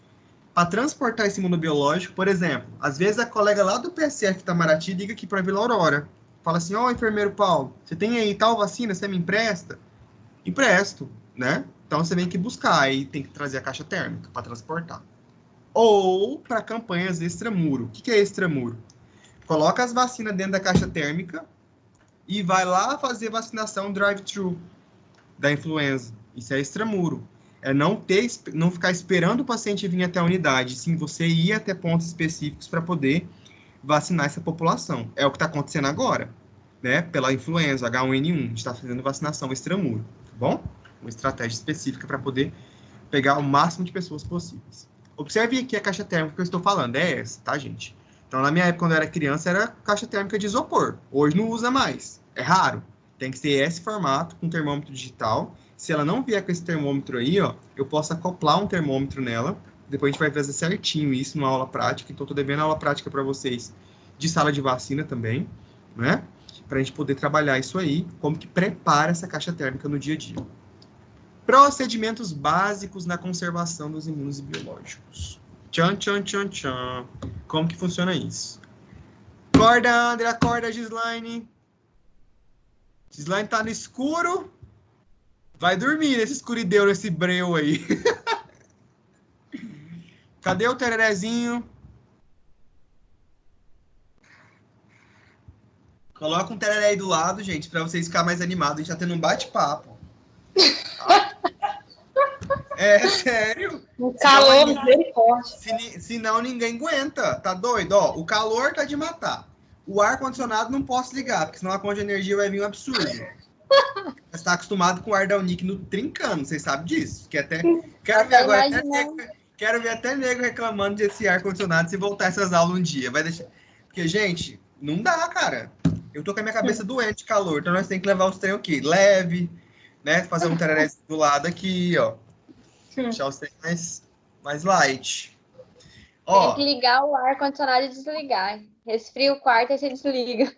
Para transportar esse imunobiológico, por exemplo, às vezes a colega lá do PSF Itamaraty liga aqui para a Vila Aurora. Fala assim, enfermeiro Paulo, você tem aí tal vacina, você me empresta? Empresto, né? Então você vem que buscar, aí tem que trazer a caixa térmica para transportar. Ou para campanhas extramuro. O que é extramuro? Coloca as vacinas dentro da caixa térmica e vai lá fazer vacinação drive-thru da influenza. Isso é extramuro. É não ficar esperando o paciente vir até a unidade, sim você ir até pontos específicos para poder vacinar essa população. É o que está acontecendo agora, né? Pela influenza H1N1, a gente está fazendo vacinação extramuro, tá bom? Uma estratégia específica para poder pegar o máximo de pessoas possíveis. Observe aqui a caixa térmica que eu estou falando, é essa, tá, gente? Então, na minha época, quando eu era criança, era caixa térmica de isopor. Hoje não usa mais, é raro. Tem que ser esse formato, com termômetro digital. Se ela não vier com esse termômetro aí, ó, eu posso acoplar um termômetro nela. Depois a gente vai fazer certinho isso numa aula prática. Então, estou devendo aula prática para vocês de sala de vacina também, né? Para a gente poder trabalhar isso aí, como que prepara essa caixa térmica no dia a dia. Procedimentos básicos na conservação dos imunos e biológicos. Tchan, tchan, tchan, tchan. Como que funciona isso? Acorda, André, acorda, Gislaine. Gislaine tá no escuro. Vai dormir nesse escuridão, nesse breu aí. Cadê o tererezinho? Coloca um tereré aí do lado, gente, para vocês ficarem mais animados. A gente tá tendo um bate-papo. É sério. O calor dele forte. Senão ninguém aguenta. Tá doido? Ó, o calor tá de matar. O ar-condicionado não posso ligar, porque senão a conta de energia vai vir um absurdo. Você tá acostumado com o ar da Unic no trincando, vocês sabem disso. Que até... Quero ver até nego reclamando desse ar-condicionado se voltar essas aulas um dia. Vai deixar... Porque, gente, não dá, cara. Eu tô com a minha cabeça doente de calor, então nós temos que levar os trem aqui leve, né? Fazer um tereré do lado aqui, ó. Deixar os trem mais light. Ó, tem que ligar o ar-condicionado e desligar. Resfria o quarto e você desliga.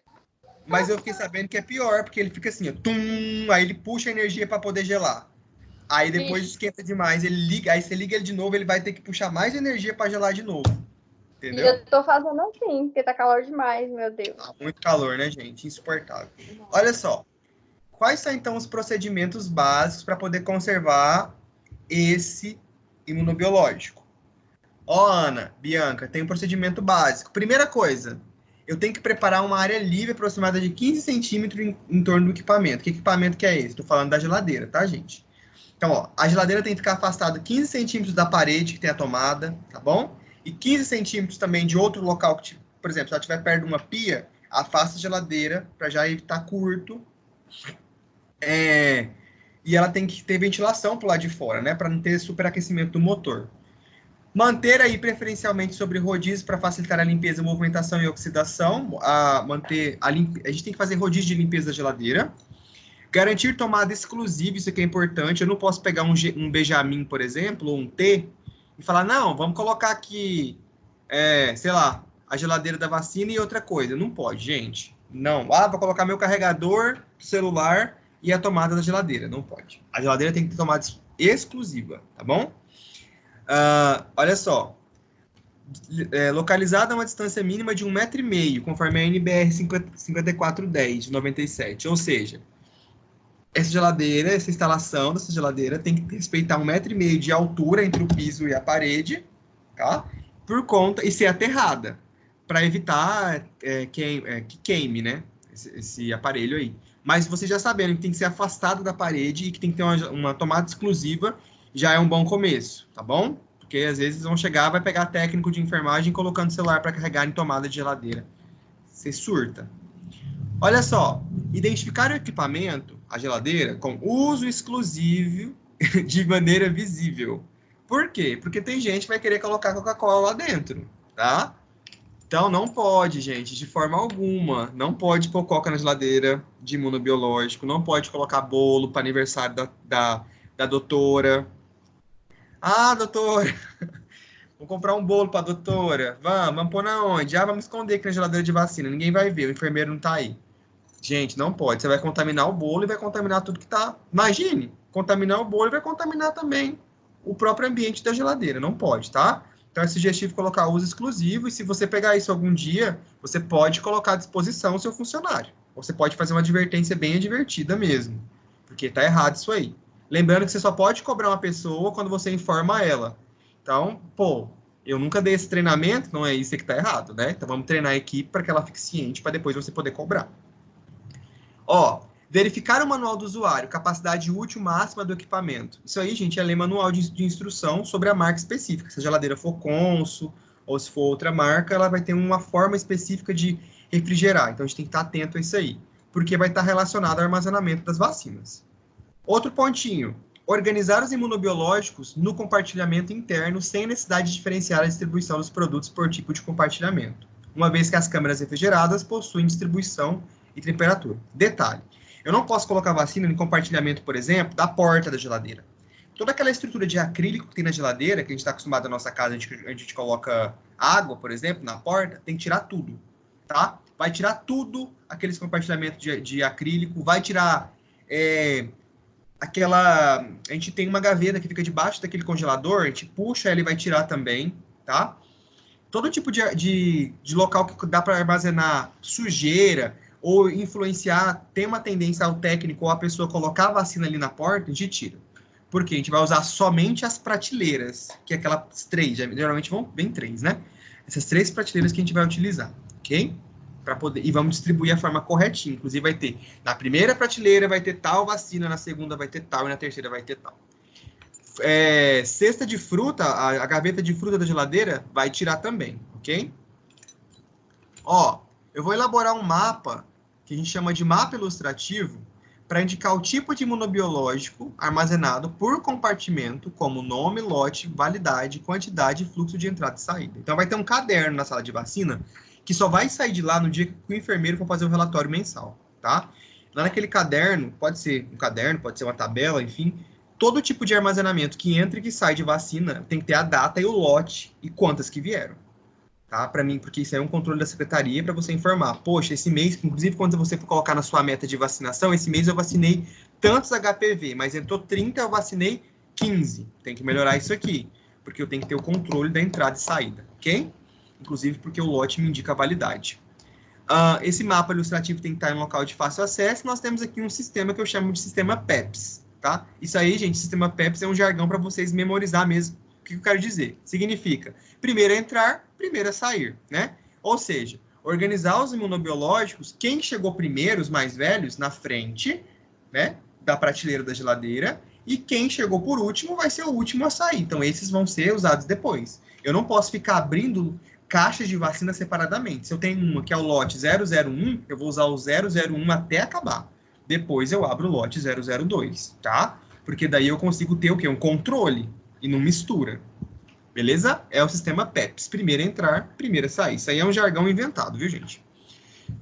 Mas eu fiquei sabendo que é pior, porque ele fica assim, ó, tum, aí ele puxa a energia para poder gelar. Aí depois esquenta demais, ele liga, aí você liga ele de novo, ele vai ter que puxar mais energia para gelar de novo. Entendeu? E eu tô fazendo assim, porque tá calor demais, meu Deus. Tá muito calor, né, gente? Insuportável. Olha só. Quais são, então, os procedimentos básicos para poder conservar esse imunobiológico? Ó, Ana, Bianca, tem um procedimento básico. Primeira coisa, eu tenho que preparar uma área livre aproximada de 15 centímetros em torno do equipamento. Que equipamento que é esse? Estou falando da geladeira, tá, gente? Então, ó, a geladeira tem que ficar afastada 15 centímetros da parede que tem a tomada, tá bom? E 15 centímetros também de outro local, que, por exemplo, se ela estiver perto de uma pia, afasta a geladeira para já evitar curto. E ela tem que ter ventilação pro lado de fora, né? Para não ter superaquecimento do motor. Manter aí preferencialmente sobre rodízio para facilitar a limpeza, movimentação e oxidação. A gente tem que fazer rodízio de limpeza da geladeira. Garantir tomada exclusiva, isso aqui é importante. Eu não posso pegar um Benjamin, por exemplo, ou um T, e falar, não, vamos colocar aqui, sei lá, a geladeira da vacina e outra coisa. Não pode, gente. Não. Vou colocar meu carregador do celular e a tomada da geladeira. Não pode. A geladeira tem que ter tomada exclusiva, tá bom? Olha só. Localizada a uma distância mínima de 1,5 m, conforme a NBR 5410, de 97. Ou seja, essa instalação dessa geladeira tem que respeitar 1,5 m de altura entre o piso e a parede, tá? Por conta, e ser aterrada, para evitar que queime, né? Esse aparelho aí. Mas vocês já sabendo que tem que ser afastado da parede e que tem que ter uma tomada exclusiva, já é um bom começo, tá bom? Porque às vezes vão chegar, vai pegar técnico de enfermagem colocando o celular para carregar em tomada de geladeira. Você surta. Olha só, identificar o equipamento, a geladeira, com uso exclusivo de maneira visível. Por quê? Porque tem gente que vai querer colocar Coca-Cola lá dentro, tá? Então não pode, gente, de forma alguma. Não pode pôr Coca na geladeira de imunobiológico, não pode colocar bolo para aniversário da doutora. Doutora, vou comprar um bolo para a doutora. Vamos pôr na onde? Vamos esconder aqui na geladeira de vacina, ninguém vai ver, o enfermeiro não tá aí. Gente, não pode. Você vai contaminar o bolo e vai contaminar tudo que tá... Imagine, contaminar o bolo e vai contaminar também o próprio ambiente da geladeira. Não pode, tá? Então é sugestivo colocar uso exclusivo e se você pegar isso algum dia, você pode colocar à disposição o seu funcionário. Ou você pode fazer uma advertência bem advertida mesmo, porque tá errado isso aí. Lembrando que você só pode cobrar uma pessoa quando você informa ela. Então, eu nunca dei esse treinamento, não é isso que tá errado, né? Então vamos treinar a equipe para que ela fique ciente para depois você poder cobrar. Verificar o manual do usuário, capacidade útil máxima do equipamento. Isso aí, gente, é ler manual de instrução sobre a marca específica. Se a geladeira for Consul ou se for outra marca, ela vai ter uma forma específica de refrigerar. Então, a gente tem que estar atento a isso aí, porque vai estar relacionado ao armazenamento das vacinas. Outro pontinho, Organizar os imunobiológicos no compartilhamento interno sem necessidade de diferenciar a distribuição dos produtos por tipo de compartilhamento, uma vez que as câmaras refrigeradas possuem distribuição e temperatura. Detalhe, eu não posso colocar vacina em compartilhamento, por exemplo, da porta da geladeira. Toda aquela estrutura de acrílico que tem na geladeira, que a gente está acostumado na nossa casa, a gente coloca água, por exemplo, na porta, tem que tirar tudo, tá? Vai tirar tudo, aqueles compartilhamentos de acrílico, vai tirar a gente tem uma gaveta que fica debaixo daquele congelador, a gente puxa ela e vai tirar também, tá? Todo tipo de local que dá para armazenar sujeira ou influenciar, tem uma tendência ao técnico ou a pessoa colocar a vacina ali na porta, a gente tira. Porque a gente vai usar somente as prateleiras, que é aquelas 3, geralmente vem 3, né? Essas 3 prateleiras que a gente vai utilizar, ok? E vamos distribuir a forma corretinha. Inclusive vai ter, na primeira prateleira vai ter tal vacina, na segunda vai ter tal e na terceira vai ter tal. Cesta de fruta, a gaveta de fruta da geladeira vai tirar também, ok? Ó, eu vou elaborar um mapa que a gente chama de mapa ilustrativo para indicar o tipo de imunobiológico armazenado por compartimento, como nome, lote, validade, quantidade e fluxo de entrada e saída. Então vai ter um caderno na sala de vacina que só vai sair de lá no dia que o enfermeiro for fazer o relatório mensal, tá? Lá naquele caderno, pode ser um caderno, pode ser uma tabela, enfim, todo tipo de armazenamento que entra e que sai de vacina tem que ter a data e o lote e quantas que vieram, tá? Para mim, porque isso é um controle da secretaria para você informar. Poxa, esse mês, inclusive quando você for colocar na sua meta de vacinação, esse mês eu vacinei tantos HPV, mas entrou 30, eu vacinei 15. Tem que melhorar isso aqui, porque eu tenho que ter o controle da entrada e saída, ok? Inclusive porque o lote me indica a validade. Esse mapa ilustrativo tem que estar em um local de fácil acesso. Nós temos aqui um sistema que eu chamo de sistema PEPS, tá? Isso aí, gente, sistema PEPS é um jargão para vocês memorizar mesmo. O que eu quero dizer? Significa primeiro a entrar, primeiro a sair, né? Ou seja, organizar os imunobiológicos, quem chegou primeiro, os mais velhos, na frente, né, da prateleira da geladeira, e quem chegou por último vai ser o último a sair. Então, esses vão ser usados depois. Eu não posso ficar abrindo caixas de vacina separadamente. Se eu tenho uma que é o lote 001, eu vou usar o 001 até acabar. Depois eu abro o lote 002, tá? Porque daí eu consigo ter o quê? Um controle e não mistura. Beleza? É o sistema PEPS. Primeiro entrar, primeiro sair. Isso aí é um jargão inventado, viu, gente?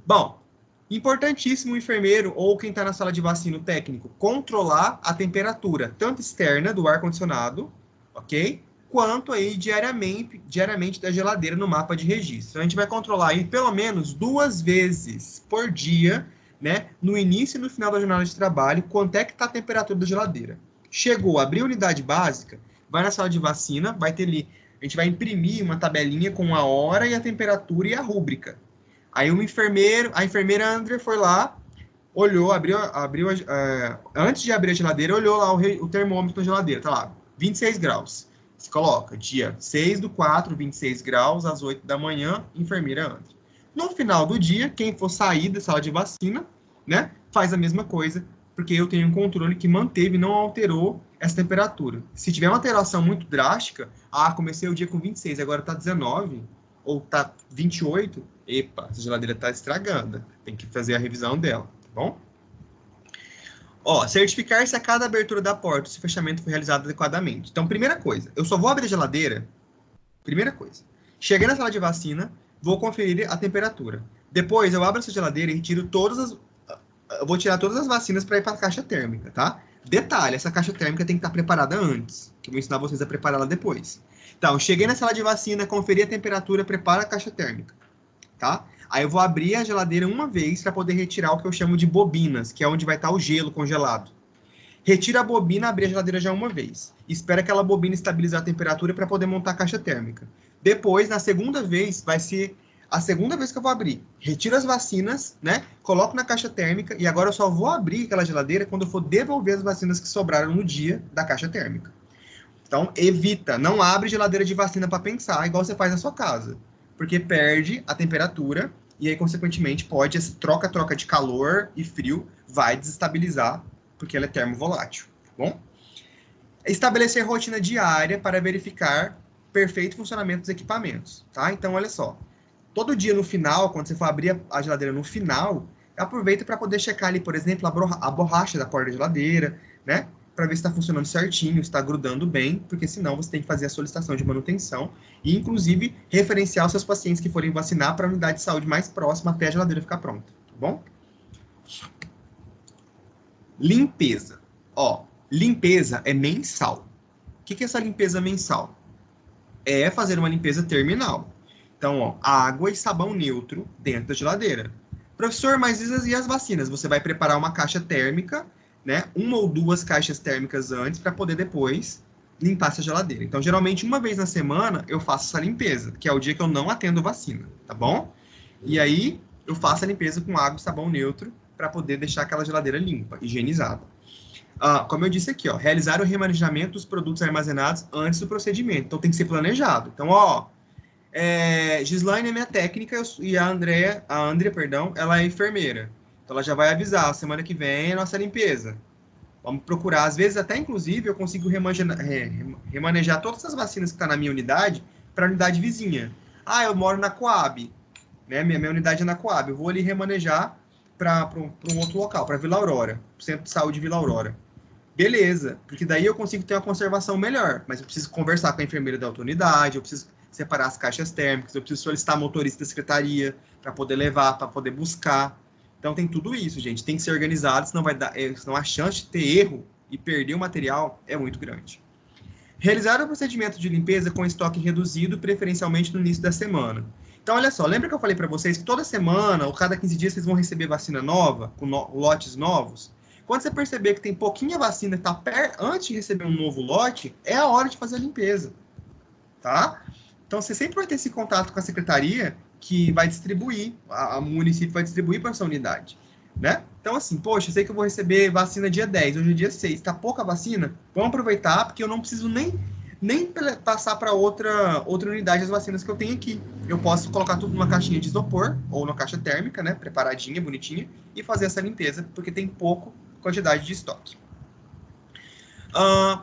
Bom, importantíssimo o enfermeiro ou quem está na sala de vacina, o técnico, controlar a temperatura, tanto externa do ar-condicionado, ok? Quanto aí diariamente da geladeira no mapa de registro. Então, a gente vai controlar aí pelo menos 2 vezes por dia, né? No início e no final da jornada de trabalho, quanto é que está a temperatura da geladeira. Chegou, abriu a unidade básica, vai na sala de vacina, vai ter ali, a gente vai imprimir uma tabelinha com a hora e a temperatura e a rúbrica. Aí a enfermeira André foi lá, olhou, abriu antes de abrir a geladeira, olhou lá o termômetro da geladeira, tá lá, 26 graus. Você coloca dia 6/4, 26 graus, às 8 da manhã, enfermeira André. No final do dia, quem for sair da sala de vacina, né, faz a mesma coisa, porque eu tenho um controle que manteve e não alterou essa temperatura. Se tiver uma alteração muito drástica, comecei o dia com 26, agora está 19, ou está 28, epa, essa geladeira está estragando, tem que fazer a revisão dela, tá bom? Ó, certificar se a cada abertura da porta se o fechamento foi realizado adequadamente. Então, primeira coisa, eu só vou abrir a geladeira, primeira coisa, cheguei na sala de vacina, vou conferir a temperatura. Depois, eu abro essa geladeira e retiro eu vou tirar todas as vacinas para ir para a caixa térmica, tá? Detalhe, essa caixa térmica tem que estar preparada antes, que eu vou ensinar vocês a prepará-la depois. Então, cheguei na sala de vacina, conferi a temperatura, prepara a caixa térmica, tá? Aí eu vou abrir a geladeira uma vez para poder retirar o que eu chamo de bobinas, que é onde vai estar o gelo congelado. Retira a bobina, abrir a geladeira já uma vez. Espera aquela bobina estabilizar a temperatura para poder montar a caixa térmica. Depois, na segunda vez, vai ser a segunda vez que eu vou abrir. Retiro as vacinas, né? Coloco na caixa térmica e agora eu só vou abrir aquela geladeira quando eu for devolver as vacinas que sobraram no dia da caixa térmica. Então, evita, não abre geladeira de vacina para pensar, igual você faz na sua casa. Porque perde a temperatura e aí, consequentemente, pode essa troca de calor e frio vai desestabilizar, porque ela é termovolátil, tá bom? Estabelecer rotina diária para verificar perfeito funcionamento dos equipamentos, tá? Então, olha só. Todo dia no final, quando você for abrir a geladeira no final, aproveita para poder checar ali, por exemplo, a borracha da porta da geladeira, né? para ver se está funcionando certinho, se está grudando bem, porque senão você tem que fazer a solicitação de manutenção e, inclusive, referenciar os seus pacientes que forem vacinar para a unidade de saúde mais próxima até a geladeira ficar pronta, tá bom? Limpeza. Ó, limpeza é mensal. O que é essa limpeza mensal? É fazer uma limpeza terminal. Então, ó, água e sabão neutro dentro da geladeira. Professor, mas e as vacinas? Você vai preparar uma caixa térmica, né? 1 ou 2 caixas térmicas antes para poder depois limpar essa geladeira. Então, geralmente, uma vez na semana eu faço essa limpeza, que é o dia que eu não atendo vacina, tá bom? E aí, eu faço a limpeza com água e sabão neutro para poder deixar aquela geladeira limpa, higienizada. Como eu disse aqui, ó, realizar o remanejamento dos produtos armazenados antes do procedimento. Então, tem que ser planejado. Então, ó, Gislaine é minha técnica e a Andrea, perdão, ela é enfermeira. Então, ela já vai avisar, semana que vem é a nossa limpeza. Vamos procurar, às vezes até, inclusive, eu consigo remanejar todas as vacinas que estão na minha unidade para a unidade vizinha. Eu moro na Coab, né? Minha unidade é na Coab. Eu vou ali remanejar para um outro local, para Vila Aurora, Centro de Saúde Vila Aurora. Beleza, porque daí eu consigo ter uma conservação melhor, mas eu preciso conversar com a enfermeira da outra unidade, eu preciso separar as caixas térmicas, eu preciso solicitar motorista da secretaria para poder levar, para poder buscar. Então tem tudo isso, gente, tem que ser organizado, senão a chance de ter erro e perder o material é muito grande. Realizar o procedimento de limpeza com estoque reduzido, preferencialmente no início da semana. Então, olha só, lembra que eu falei para vocês que toda semana ou cada 15 dias vocês vão receber vacina nova, com lotes novos? Quando você perceber que tem pouquinha vacina que está antes de receber um novo lote, é a hora de fazer a limpeza, tá? Então, você sempre vai ter esse contato com a secretaria que vai distribuir, o município vai distribuir para essa unidade, né? Então, assim, poxa, eu sei que eu vou receber vacina dia 10, hoje é dia 6, tá pouca vacina? Vamos aproveitar, porque eu não preciso nem passar para outra unidade as vacinas que eu tenho aqui. Eu posso colocar tudo numa caixinha de isopor, ou numa caixa térmica, né, preparadinha, bonitinha, e fazer essa limpeza, porque tem pouca quantidade de estoque.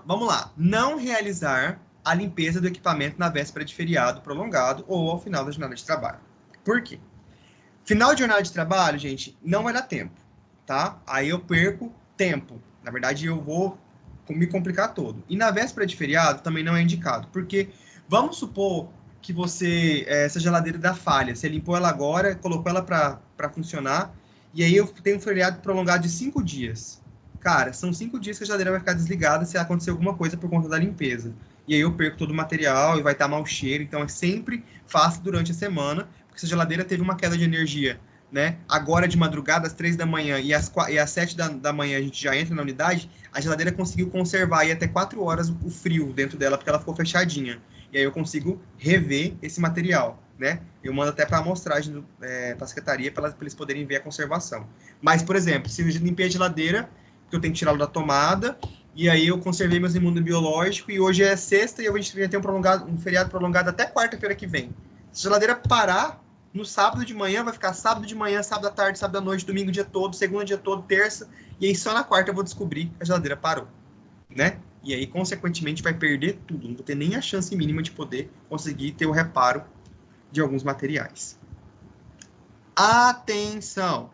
Vamos lá. Não realizar a limpeza do equipamento na véspera de feriado prolongado ou ao final da jornada de trabalho. Por quê? Final de jornada de trabalho, gente, não vai dar tempo, tá? Aí eu perco tempo. Na verdade, eu vou me complicar todo. E na véspera de feriado também não é indicado, porque vamos supor que essa geladeira dá falha, você limpou ela agora, colocou ela para funcionar, e aí eu tenho um feriado prolongado de 5 dias. Cara, são 5 dias que a geladeira vai ficar desligada se acontecer alguma coisa por conta da limpeza. E aí eu perco todo o material e vai estar mau cheiro, então é sempre faço durante a semana, porque se a geladeira teve uma queda de energia, né, agora de madrugada, às 3 da manhã e às 7 da manhã a gente já entra na unidade, a geladeira conseguiu conservar aí até 4 horas o frio dentro dela, porque ela ficou fechadinha. E aí eu consigo rever esse material, né? Eu mando até para amostragem para a secretaria, para eles poderem ver a conservação. Mas, por exemplo, se eu limpei a geladeira, que eu tenho que tirá-lo da tomada, e aí eu conservei meus imunobiológicos, e hoje é sexta, e a gente vai ter um feriado prolongado até quarta-feira que vem. Se a geladeira parar no sábado de manhã, vai ficar sábado de manhã, sábado à tarde, sábado à noite, domingo o dia todo, segunda dia todo, terça, e aí só na quarta eu vou descobrir que a geladeira parou, né? E aí, consequentemente, vai perder tudo, não vou ter nem a chance mínima de poder conseguir ter o reparo de alguns materiais. Atenção!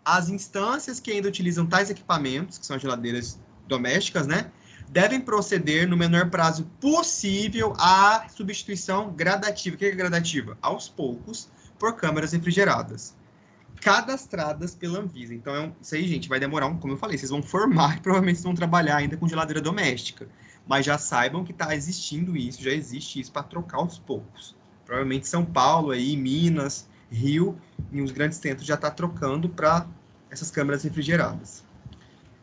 As instâncias que ainda utilizam tais equipamentos, que são as geladeiras domésticas, né, devem proceder no menor prazo possível à substituição gradativa. O que é gradativa? Aos poucos, por câmaras refrigeradas, cadastradas pela Anvisa. Então, isso aí, gente, vai demorar, como eu falei, vocês vão formar e provavelmente vocês vão trabalhar ainda com geladeira doméstica. Mas já saibam que está existindo isso, já existe isso para trocar aos poucos. Provavelmente São Paulo, aí, Minas, Rio, em os grandes centros já está trocando para essas câmaras refrigeradas.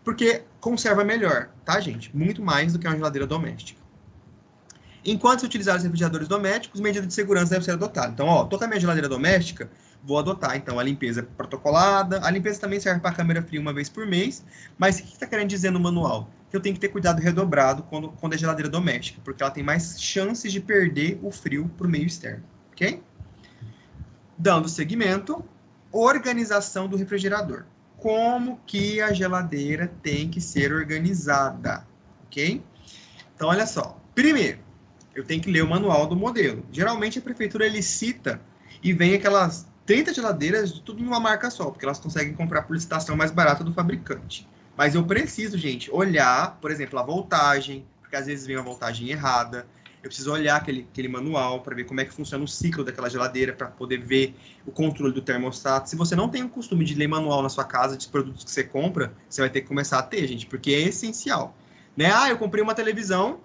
Porque conserva melhor, tá, gente? Muito mais do que uma geladeira doméstica. Enquanto se utilizar os refrigeradores domésticos, medidas de segurança devem ser adotadas. Então, ó, tô com a minha geladeira doméstica, vou adotar, então, a limpeza protocolada. A limpeza também serve para a câmera fria uma vez por mês. Mas o que está querendo dizer no manual? Que eu tenho que ter cuidado redobrado quando é geladeira doméstica, porque ela tem mais chances de perder o frio para o meio externo, ok? Dando seguimento, organização do refrigerador. Como que a geladeira tem que ser organizada, ok? Então, olha só. Primeiro, eu tenho que ler o manual do modelo. Geralmente, a prefeitura licita e vem aquelas 30 geladeiras, tudo numa marca só, porque elas conseguem comprar por licitação mais barata do fabricante. Mas eu preciso, gente, olhar, por exemplo, a voltagem, porque às vezes vem uma voltagem errada. Eu preciso olhar aquele manual para ver como é que funciona o ciclo daquela geladeira, para poder ver o controle do termostato. Se você não tem o costume de ler manual na sua casa de produtos que você compra, você vai ter que começar a ter, gente, porque é essencial. Né? Ah, eu comprei uma televisão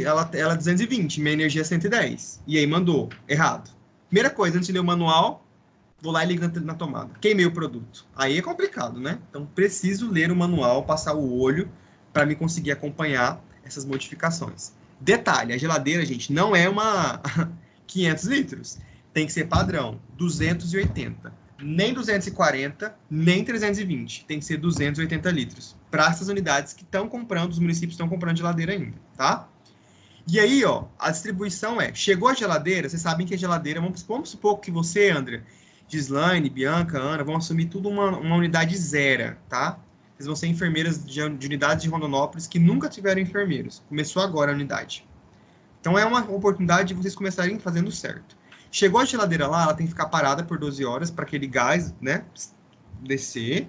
ela 220, minha energia é 110. E aí mandou errado. Primeira coisa, antes de ler o manual, vou lá e ligo na tomada. Queimei o produto. Aí é complicado, né? Então, preciso ler o manual, passar o olho para me conseguir acompanhar essas modificações. Detalhe, a geladeira, gente, não é uma 500 litros. Tem que ser padrão, 280. Nem 240, nem 320. Tem que ser 280 litros. Para essas unidades que estão comprando, os municípios estão comprando geladeira ainda, tá? E aí, ó, a distribuição chegou a geladeira, vocês sabem que a geladeira, vamos supor que você, André, Gislaine, Bianca, Ana, vão assumir tudo uma unidade zero, tá? Vocês vão ser enfermeiras de unidades de Rondonópolis que nunca tiveram enfermeiros. Começou agora a unidade. Então, é uma oportunidade de vocês começarem fazendo certo. Chegou a geladeira lá, ela tem que ficar parada por 12 horas para aquele gás, né, descer.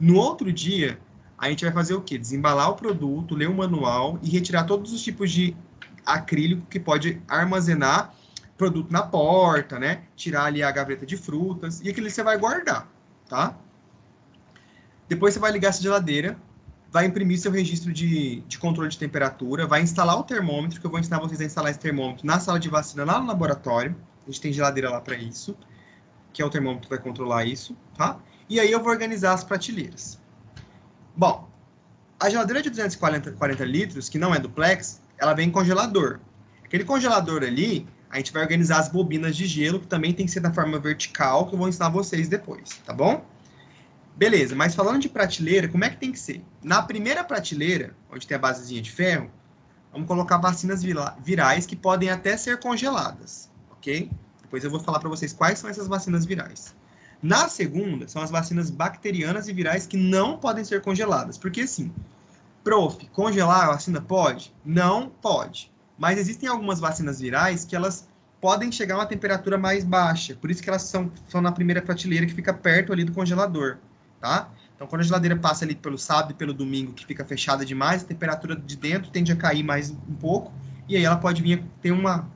No outro dia, a gente vai fazer o quê? Desembalar o produto, ler o manual e retirar todos os tipos de acrílico que pode armazenar produto na porta, né? Tirar ali a gaveta de frutas e aquilo você vai guardar, tá? Depois você vai ligar essa geladeira, vai imprimir seu registro de controle de temperatura, vai instalar o termômetro, que eu vou ensinar vocês a instalar esse termômetro na sala de vacina, lá no laboratório. A gente tem geladeira lá para isso, que é o termômetro que vai controlar isso, tá? E aí eu vou organizar as prateleiras. Bom, a geladeira de 240 litros, que não é duplex, ela vem em congelador. Aquele congelador ali, a gente vai organizar as bobinas de gelo, que também tem que ser da forma vertical, que eu vou ensinar vocês depois, tá bom? Beleza, mas falando de prateleira, como é que tem que ser? Na primeira prateleira, onde tem a basezinha de ferro, vamos colocar vacinas virais que podem até ser congeladas, ok? Depois eu vou falar para vocês quais são essas vacinas virais. Na segunda, são as vacinas bacterianas e virais que não podem ser congeladas. Porque, assim, prof, congelar a vacina pode? Não pode. Mas existem algumas vacinas virais que elas podem chegar a uma temperatura mais baixa. Por isso que elas são na primeira prateleira, que fica perto ali do congelador, tá? Então, quando a geladeira passa ali pelo sábado e pelo domingo, que fica fechada demais, a temperatura de dentro tende a cair mais um pouco, e aí ela pode vir a ter uma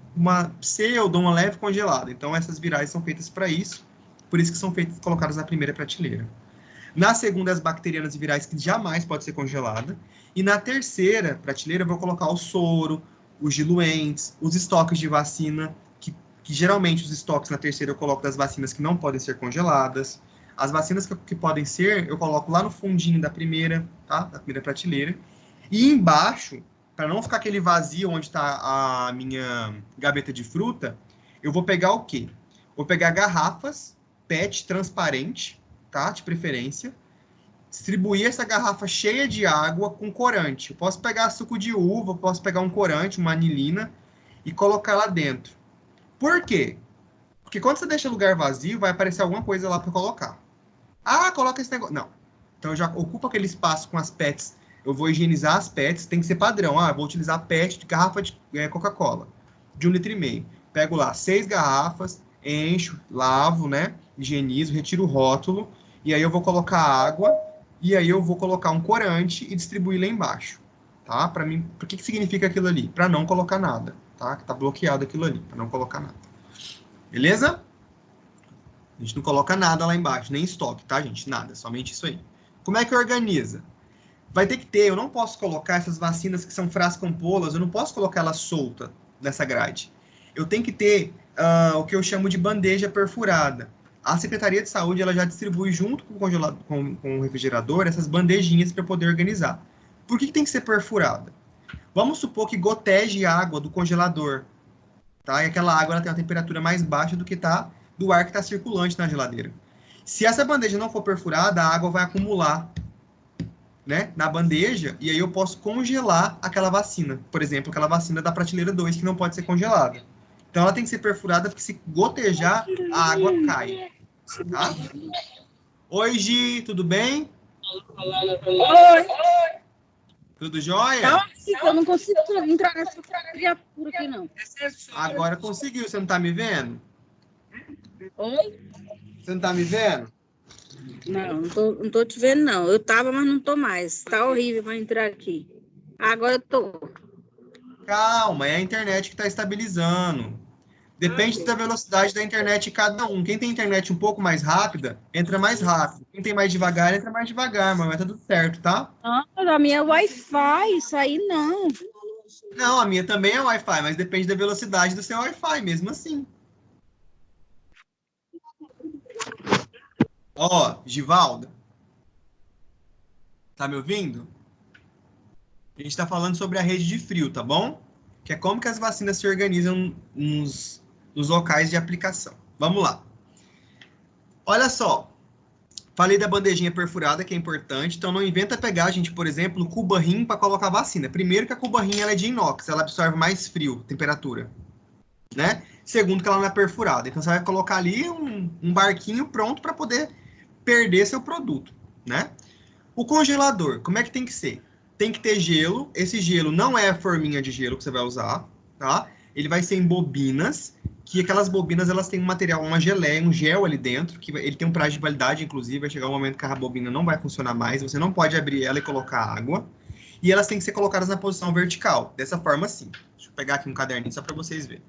pseudo, uma leve congelada. Então, essas virais são feitas para isso, por isso que são colocadas na primeira prateleira. Na segunda, as bacterianas e virais, que jamais pode ser congelada. E na terceira prateleira, eu vou colocar o soro, os diluentes, os estoques de vacina, que geralmente os estoques na terceira eu coloco das vacinas que não podem ser congeladas. As vacinas que podem ser, eu coloco lá no fundinho da primeira, tá? Da primeira prateleira. E embaixo, para não ficar aquele vazio onde está a minha gaveta de fruta, eu vou pegar o quê? Vou pegar garrafas PET transparente, tá? De preferência. Distribuir essa garrafa cheia de água com corante. Eu posso pegar suco de uva, posso pegar um corante, uma anilina e colocar lá dentro. Por quê? Porque quando você deixa lugar vazio, vai aparecer alguma coisa lá para colocar. Ah, coloca esse negócio. Não. Então eu já ocupo aquele espaço com as PETs. Eu vou higienizar as PETs, tem que ser padrão. Ah, eu vou utilizar PET de garrafa de Coca-Cola, de 1,5 litro. Pego lá 6 garrafas, encho, lavo, né? Higienizo, retiro o rótulo, e aí eu vou colocar água, e aí eu vou colocar um corante e distribuir lá embaixo, tá? Para mim, por que significa aquilo ali? Para não colocar nada, tá? Que tá bloqueado aquilo ali, para não colocar nada. Beleza? A gente não coloca nada lá embaixo, nem estoque, tá, gente? Nada, somente isso aí. Como é que organiza? Vai ter que ter, eu não posso colocar essas vacinas que são frasco-ampolas, eu não posso colocar ela solta nessa grade. Eu tenho que ter o que eu chamo de bandeja perfurada. A Secretaria de Saúde ela já distribui junto com o refrigerador essas bandejinhas para poder organizar. Por que tem que ser perfurada? Vamos supor que goteje água do congelador, tá? E aquela água ela tem uma temperatura mais baixa do que do ar que está circulante na geladeira. Se essa bandeja não for perfurada, a água vai acumular, né, na bandeja, e aí eu posso congelar aquela vacina. Por exemplo, aquela vacina da prateleira 2, que não pode ser congelada. Então, ela tem que ser perfurada, porque se gotejar, a água cai. Tá? Oi, Gi, tudo bem? Oi. Tudo jóia? Calma, eu não consigo entrar nessa criatura aqui, não. Não tô te vendo, não. Eu tava, mas não tô mais. Tá horrível para entrar aqui. Agora eu tô. Calma, é a internet que está estabilizando. Depende da velocidade da internet de cada um. Quem tem internet um pouco mais rápida, entra mais rápido. Quem tem mais devagar, entra mais devagar, mas tá tudo certo, tá? Ah, a minha é Wi-Fi, isso aí não. Não, a minha também é Wi-Fi, mas depende da velocidade do seu Wi-Fi, mesmo assim. Ó, Givaldo, tá me ouvindo? A gente está falando sobre a rede de frio, tá bom? Que é como que as vacinas se organizam nos locais de aplicação. Vamos lá. Olha só. Falei da bandejinha perfurada, que é importante. Então, não inventa pegar, gente, por exemplo, o cuba-rim para colocar vacina. Primeiro que a cuba-rim ela é de inox, ela absorve mais frio, temperatura, né? Segundo que ela não é perfurada. Então, você vai colocar ali um barquinho pronto para poder perder seu produto, né? O congelador, como é que tem que ser? Tem que ter gelo. Esse gelo não é a forminha de gelo que você vai usar, tá? Ele vai ser em bobinas, que aquelas bobinas elas têm um material, uma geleia, um gel ali dentro, que ele tem um prazo de validade, inclusive, vai chegar um momento que a bobina não vai funcionar mais, você não pode abrir ela e colocar água. E elas têm que ser colocadas na posição vertical, dessa forma assim. Deixa eu pegar aqui um caderninho só para vocês verem.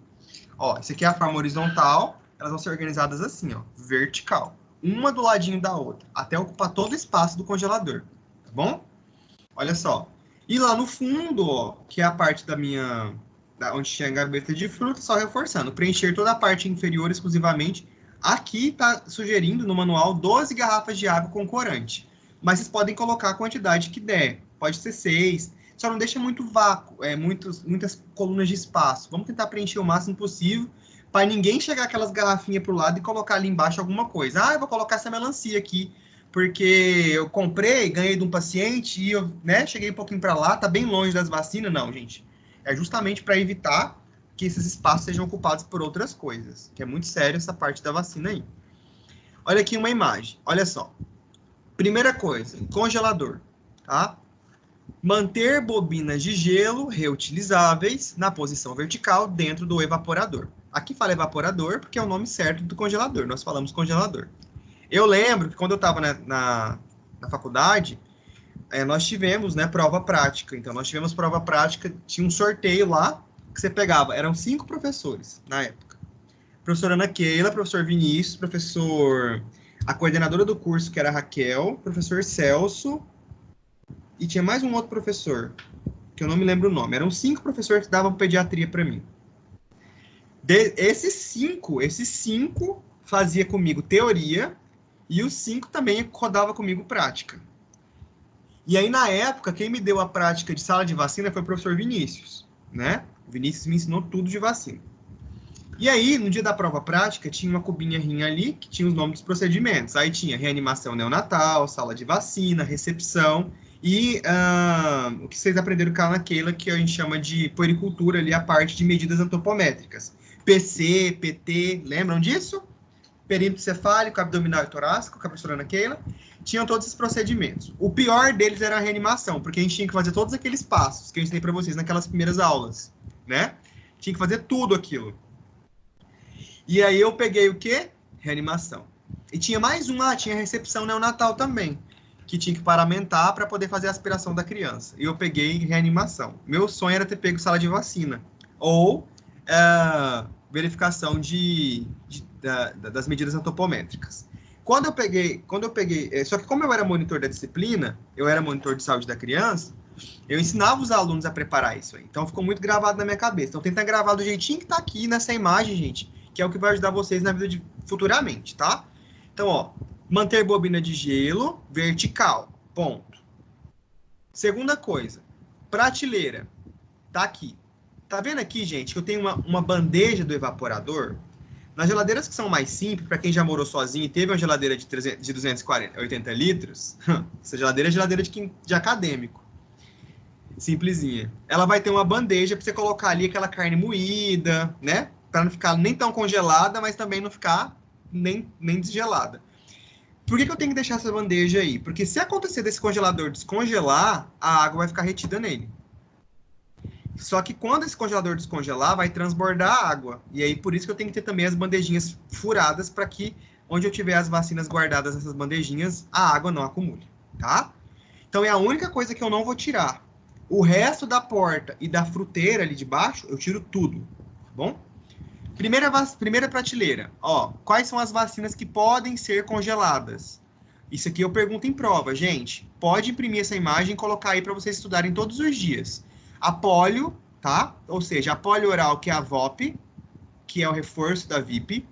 Ó, esse aqui é a forma horizontal, elas vão ser organizadas assim, ó, vertical. Uma do ladinho da outra, até ocupar todo o espaço do congelador, tá bom? Olha só. E lá no fundo, ó, que é a parte onde tinha a gaveta de fruta, só reforçando, preencher toda a parte inferior exclusivamente. Aqui está sugerindo no manual 12 garrafas de água com corante. Mas vocês podem colocar a quantidade que der. Pode ser 6. Só não deixa muito vácuo, muitas colunas de espaço. Vamos tentar preencher o máximo possível para ninguém chegar aquelas garrafinhas para o lado e colocar ali embaixo alguma coisa. Ah, eu vou colocar essa melancia aqui, porque eu comprei, ganhei de um paciente e eu, né, cheguei um pouquinho para lá, tá bem longe das vacinas. Não, gente. É justamente para evitar que esses espaços sejam ocupados por outras coisas, que é muito sério essa parte da vacina aí. Olha aqui uma imagem, olha só. Primeira coisa, congelador, tá? Manter bobinas de gelo reutilizáveis na posição vertical dentro do evaporador. Aqui fala evaporador porque é o nome certo do congelador, nós falamos congelador. Eu lembro que quando eu estava na faculdade, nós tivemos, né, prova prática. Então, nós tivemos prova prática, tinha um sorteio lá, que você pegava, eram 5 professores na época. Professora Ana Keila, professor Vinícius, a coordenadora do curso, que era a Raquel, professor Celso, e tinha mais um outro professor, que eu não me lembro o nome. Eram 5 professores que davam pediatria para mim. Esses cinco fazia comigo teoria, e os 5 também rodava comigo prática. E aí, na época, quem me deu a prática de sala de vacina foi o professor Vinícius, né? O Vinícius me ensinou tudo de vacina. E aí, no dia da prova prática, tinha uma cubinha ali, que tinha os nomes dos procedimentos. Aí tinha reanimação neonatal, sala de vacina, recepção, e o que vocês aprenderam com a Ana Keila, que a gente chama de puericultura ali, a parte de medidas antropométricas. PC, PT, lembram disso? Perímetro cefálico, abdominal e torácico, com a professora Ana Keila. Tinham todos esses procedimentos. O pior deles era a reanimação, porque a gente tinha que fazer todos aqueles passos que eu ensinei para vocês naquelas primeiras aulas, né? Tinha que fazer tudo aquilo. E aí eu peguei o quê? Reanimação. E tinha mais tinha recepção neonatal também, que tinha que paramentar para poder fazer a aspiração da criança. E eu peguei reanimação. Meu sonho era ter pego sala de vacina. Ou verificação das medidas antropométricas. Quando eu peguei, só que como eu era monitor da disciplina, eu era monitor de saúde da criança, eu ensinava os alunos a preparar isso aí. Então ficou muito gravado na minha cabeça. Então tenta gravar do jeitinho que tá aqui nessa imagem, gente, que é o que vai ajudar vocês na vida futuramente, tá? Então, ó, manter bobina de gelo vertical, ponto. Segunda coisa, prateleira, tá aqui. Tá vendo aqui, gente, que eu tenho uma bandeja do evaporador? Nas geladeiras que são mais simples, para quem já morou sozinho e teve uma geladeira de 280 litros, essa geladeira é geladeira de acadêmico. Simplesinha. Ela vai ter uma bandeja para você colocar ali aquela carne moída, né? Para não ficar nem tão congelada, mas também não ficar nem desgelada. Por que eu tenho que deixar essa bandeja aí? Porque se acontecer desse congelador descongelar, a água vai ficar retida nele. Só que quando esse congelador descongelar, vai transbordar a água. E aí, por isso que eu tenho que ter também as bandejinhas furadas para que onde eu tiver as vacinas guardadas nessas bandejinhas, a água não acumule, tá? Então é a única coisa que eu não vou tirar. O resto da porta e da fruteira ali de baixo, eu tiro tudo, tá bom? Primeira prateleira, ó, quais são as vacinas que podem ser congeladas? Isso aqui eu pergunto em prova, gente. Pode imprimir essa imagem e colocar aí para vocês estudarem todos os dias. A polio, tá? Ou seja, a polio oral, que é a VOP, que é o reforço da VIP.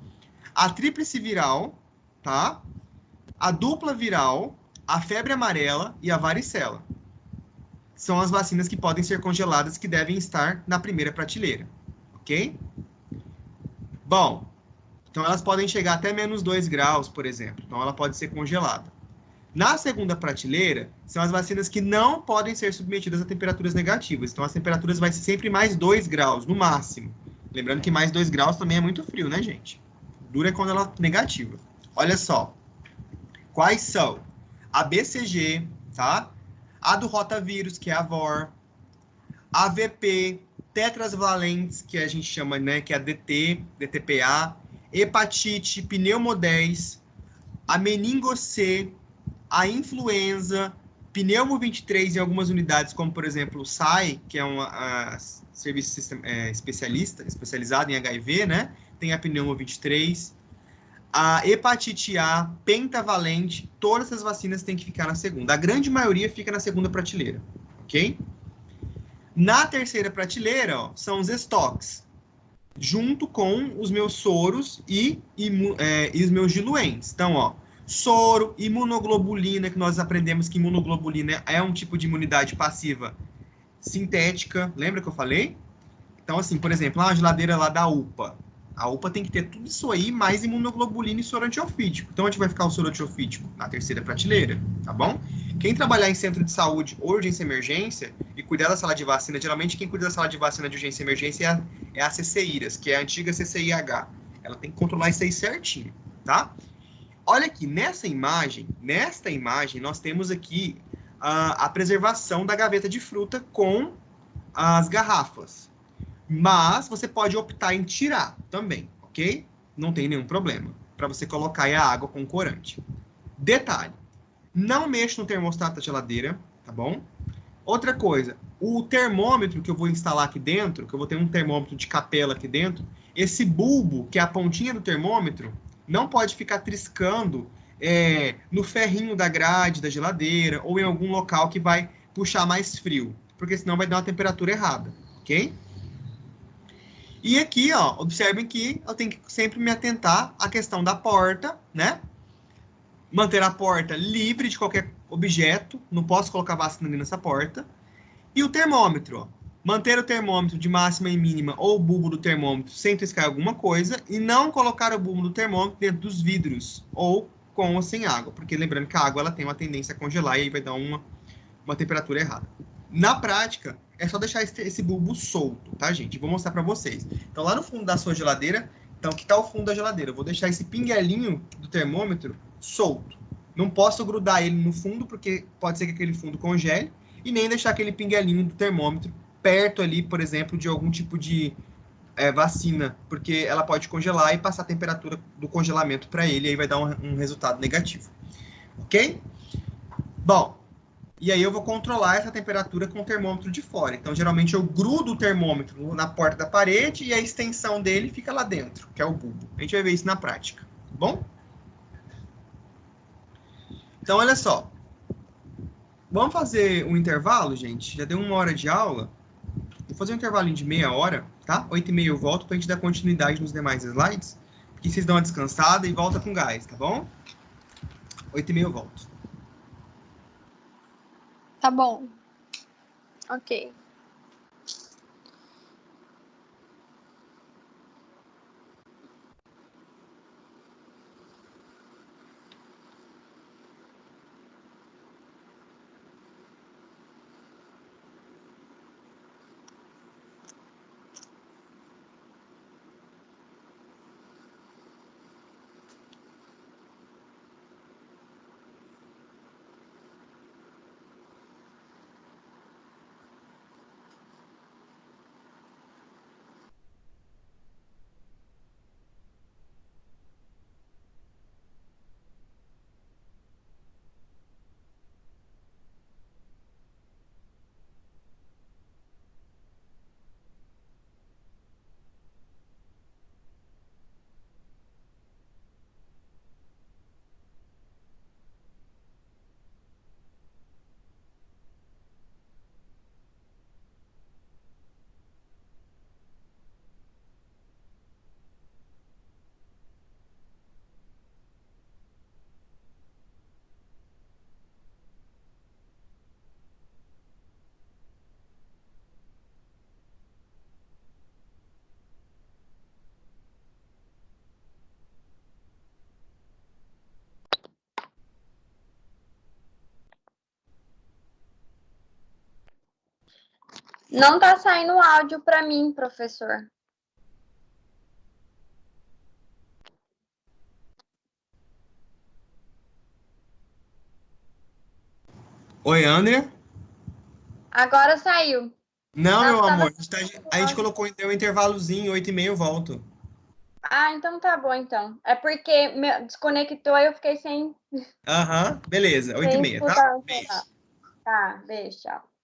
A tríplice viral, tá? A dupla viral, a febre amarela e a varicela. São as vacinas que podem ser congeladas, que devem estar na primeira prateleira, ok? Bom, então elas podem chegar até menos 2 graus, por exemplo. Então ela pode ser congelada. Na segunda prateleira, são as vacinas que não podem ser submetidas a temperaturas negativas. Então as temperaturas vai ser sempre mais 2 graus, no máximo. Lembrando que mais 2 graus também é muito frio, né, gente? Dura é quando ela é negativa. Olha só. Quais são? A BCG, tá? A do rotavírus, que é a VOR. A VP, tetrasvalentes, que a gente chama, né, que é a DT, DTPA. Hepatite, pneumodés. A meningo-C, a influenza, pneumo 23 em algumas unidades, como por exemplo o SAI, que é um serviço especializado em HIV, né? Tem a pneumo 23. A hepatite A, pentavalente, todas essas vacinas têm que ficar na segunda. A grande maioria fica na segunda prateleira, ok? Na terceira prateleira, ó, são os estoques, junto com os meus soros e os meus diluentes. Então, ó, soro, imunoglobulina, que nós aprendemos que imunoglobulina é um tipo de imunidade passiva sintética. Lembra que eu falei? Então, assim, por exemplo, a geladeira lá da UPA. A UPA tem que ter tudo isso aí, mais imunoglobulina e soro antiofídico. Então, onde vai ficar o soro antiofídico? Na terceira prateleira, tá bom? Quem trabalhar em centro de saúde ou urgência e emergência e cuidar da sala de vacina, geralmente quem cuida da sala de vacina de urgência e emergência é a CCIRAS, que é a antiga CCIH. Ela tem que controlar isso aí certinho, tá? Olha aqui, nesta imagem, nós temos aqui a preservação da gaveta de fruta com as garrafas. Mas você pode optar em tirar também, ok? Não tem nenhum problema. Para você colocar aí a água com corante. Detalhe, não mexa no termostato da geladeira, tá bom? Outra coisa, o termômetro que eu vou instalar aqui dentro, que eu vou ter um termômetro de capela aqui dentro, esse bulbo, que é a pontinha do termômetro, não pode ficar triscando no ferrinho da grade da geladeira ou em algum local que vai puxar mais frio, porque senão vai dar uma temperatura errada, ok? E aqui, ó, observem que eu tenho que sempre me atentar à questão da porta, né? Manter a porta livre de qualquer objeto, não posso colocar vacina ali nessa porta. E o termômetro, ó. Manter o termômetro de máxima e mínima ou o bulbo do termômetro sem triscar alguma coisa e não colocar o bulbo do termômetro dentro dos vidros ou com ou sem água, porque lembrando que a água ela tem uma tendência a congelar e aí vai dar uma temperatura errada. Na prática, é só deixar esse bulbo solto, tá, gente? Vou mostrar para vocês. Então, lá no fundo da sua geladeira, então, aqui tá o fundo da geladeira. Eu vou deixar esse pinguelinho do termômetro solto. Não posso grudar ele no fundo, porque pode ser que aquele fundo congele, e nem deixar aquele pinguelinho do termômetro perto ali, por exemplo, de algum tipo de vacina, porque ela pode congelar e passar a temperatura do congelamento para ele, e aí vai dar um resultado negativo. Ok? Bom, e aí eu vou controlar essa temperatura com o termômetro de fora. Então, geralmente, eu grudo o termômetro na porta da parede e a extensão dele fica lá dentro, que é o bulbo. A gente vai ver isso na prática, tá bom? Então, olha só. Vamos fazer um intervalo, gente? Já deu 1 hora de aula. Vou fazer um intervalinho de meia hora, tá? 8h30 eu volto pra gente dar continuidade nos demais slides. Aqui vocês dão uma descansada e volta com gás, tá bom? 8h30 eu volto. Tá bom. Ok. Não tá saindo áudio para mim, professor. Oi, André? Agora saiu. Não, Não, meu tava amor, saindo a gente áudio. colocou então um intervalozinho, 8h30 eu volto. Ah, então tá bom, então. É porque desconectou e eu fiquei Aham, beleza, oito e sem meia, tá? escutar o celular. Beijo. Tá, beijo, tchau.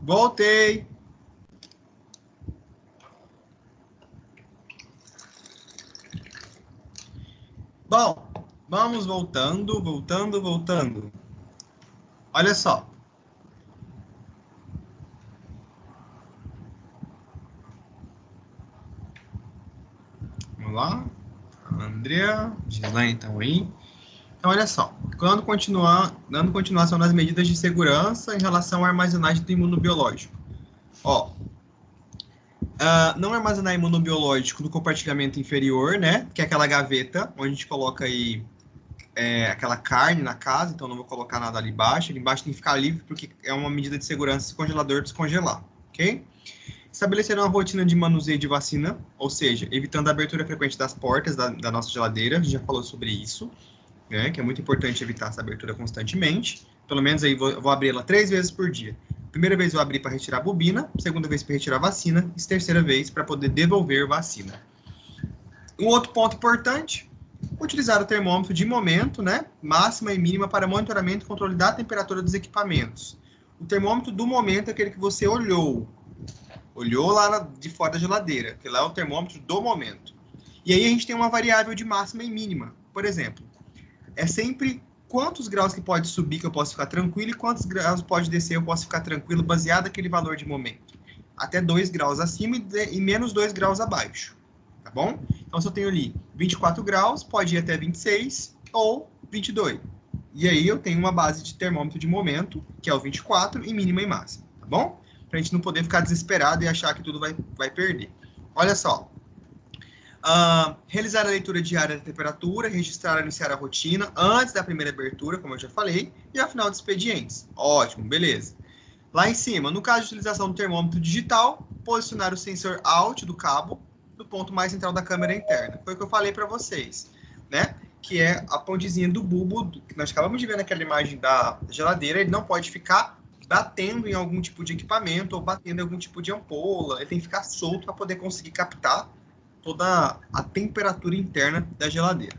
Voltei. Bom, vamos voltando. Olha só. Vamos lá. Andrea, Gislaine estão aí. Então, olha só. Dando continuação nas medidas de segurança em relação à armazenagem do imunobiológico. Ó, não armazenar imunobiológico no compartilhamento inferior, né? Que é aquela gaveta onde a gente coloca aí aquela carne na casa. Então, não vou colocar nada ali embaixo. Ali embaixo tem que ficar livre porque é uma medida de segurança se o congelador descongelar, ok? Estabelecer uma rotina de manuseio de vacina, ou seja, evitando a abertura frequente das portas da nossa geladeira. A gente já falou sobre isso, né? Que é muito importante evitar essa abertura constantemente. Pelo menos aí vou abrir ela 3 vezes por dia. Primeira vez eu abri para retirar a bobina, segunda vez para retirar a vacina, e terceira vez para poder devolver vacina. Um outro ponto importante, utilizar o termômetro de momento, né, máxima e mínima para monitoramento e controle da temperatura dos equipamentos. O termômetro do momento é aquele que você olhou lá de fora da geladeira, que lá é o termômetro do momento. E aí a gente tem uma variável de máxima e mínima. Por exemplo, é sempre quantos graus que pode subir que eu posso ficar tranquilo e quantos graus pode descer eu posso ficar tranquilo baseado naquele valor de momento. Até 2 graus acima e menos 2 graus abaixo, tá bom? Então, se eu tenho ali 24 graus, pode ir até 26 ou 22. E aí eu tenho uma base de termômetro de momento, que é o 24, e mínima e máxima, tá bom? Pra gente não poder ficar desesperado e achar que tudo vai perder. Olha só. Realizar a leitura diária da temperatura, registrar e iniciar a rotina antes da primeira abertura, como eu já falei, e ao final de expedientes. Ótimo, beleza. Lá em cima, no caso de utilização do termômetro digital, posicionar o sensor out do cabo no ponto mais central da câmera interna. Foi o que eu falei para vocês, né? Que é a pontezinha do bulbo, que nós acabamos de ver naquela imagem da geladeira, ele não pode ficar batendo em algum tipo de equipamento ou batendo em algum tipo de ampola, ele tem que ficar solto para poder conseguir captar toda a temperatura interna da geladeira.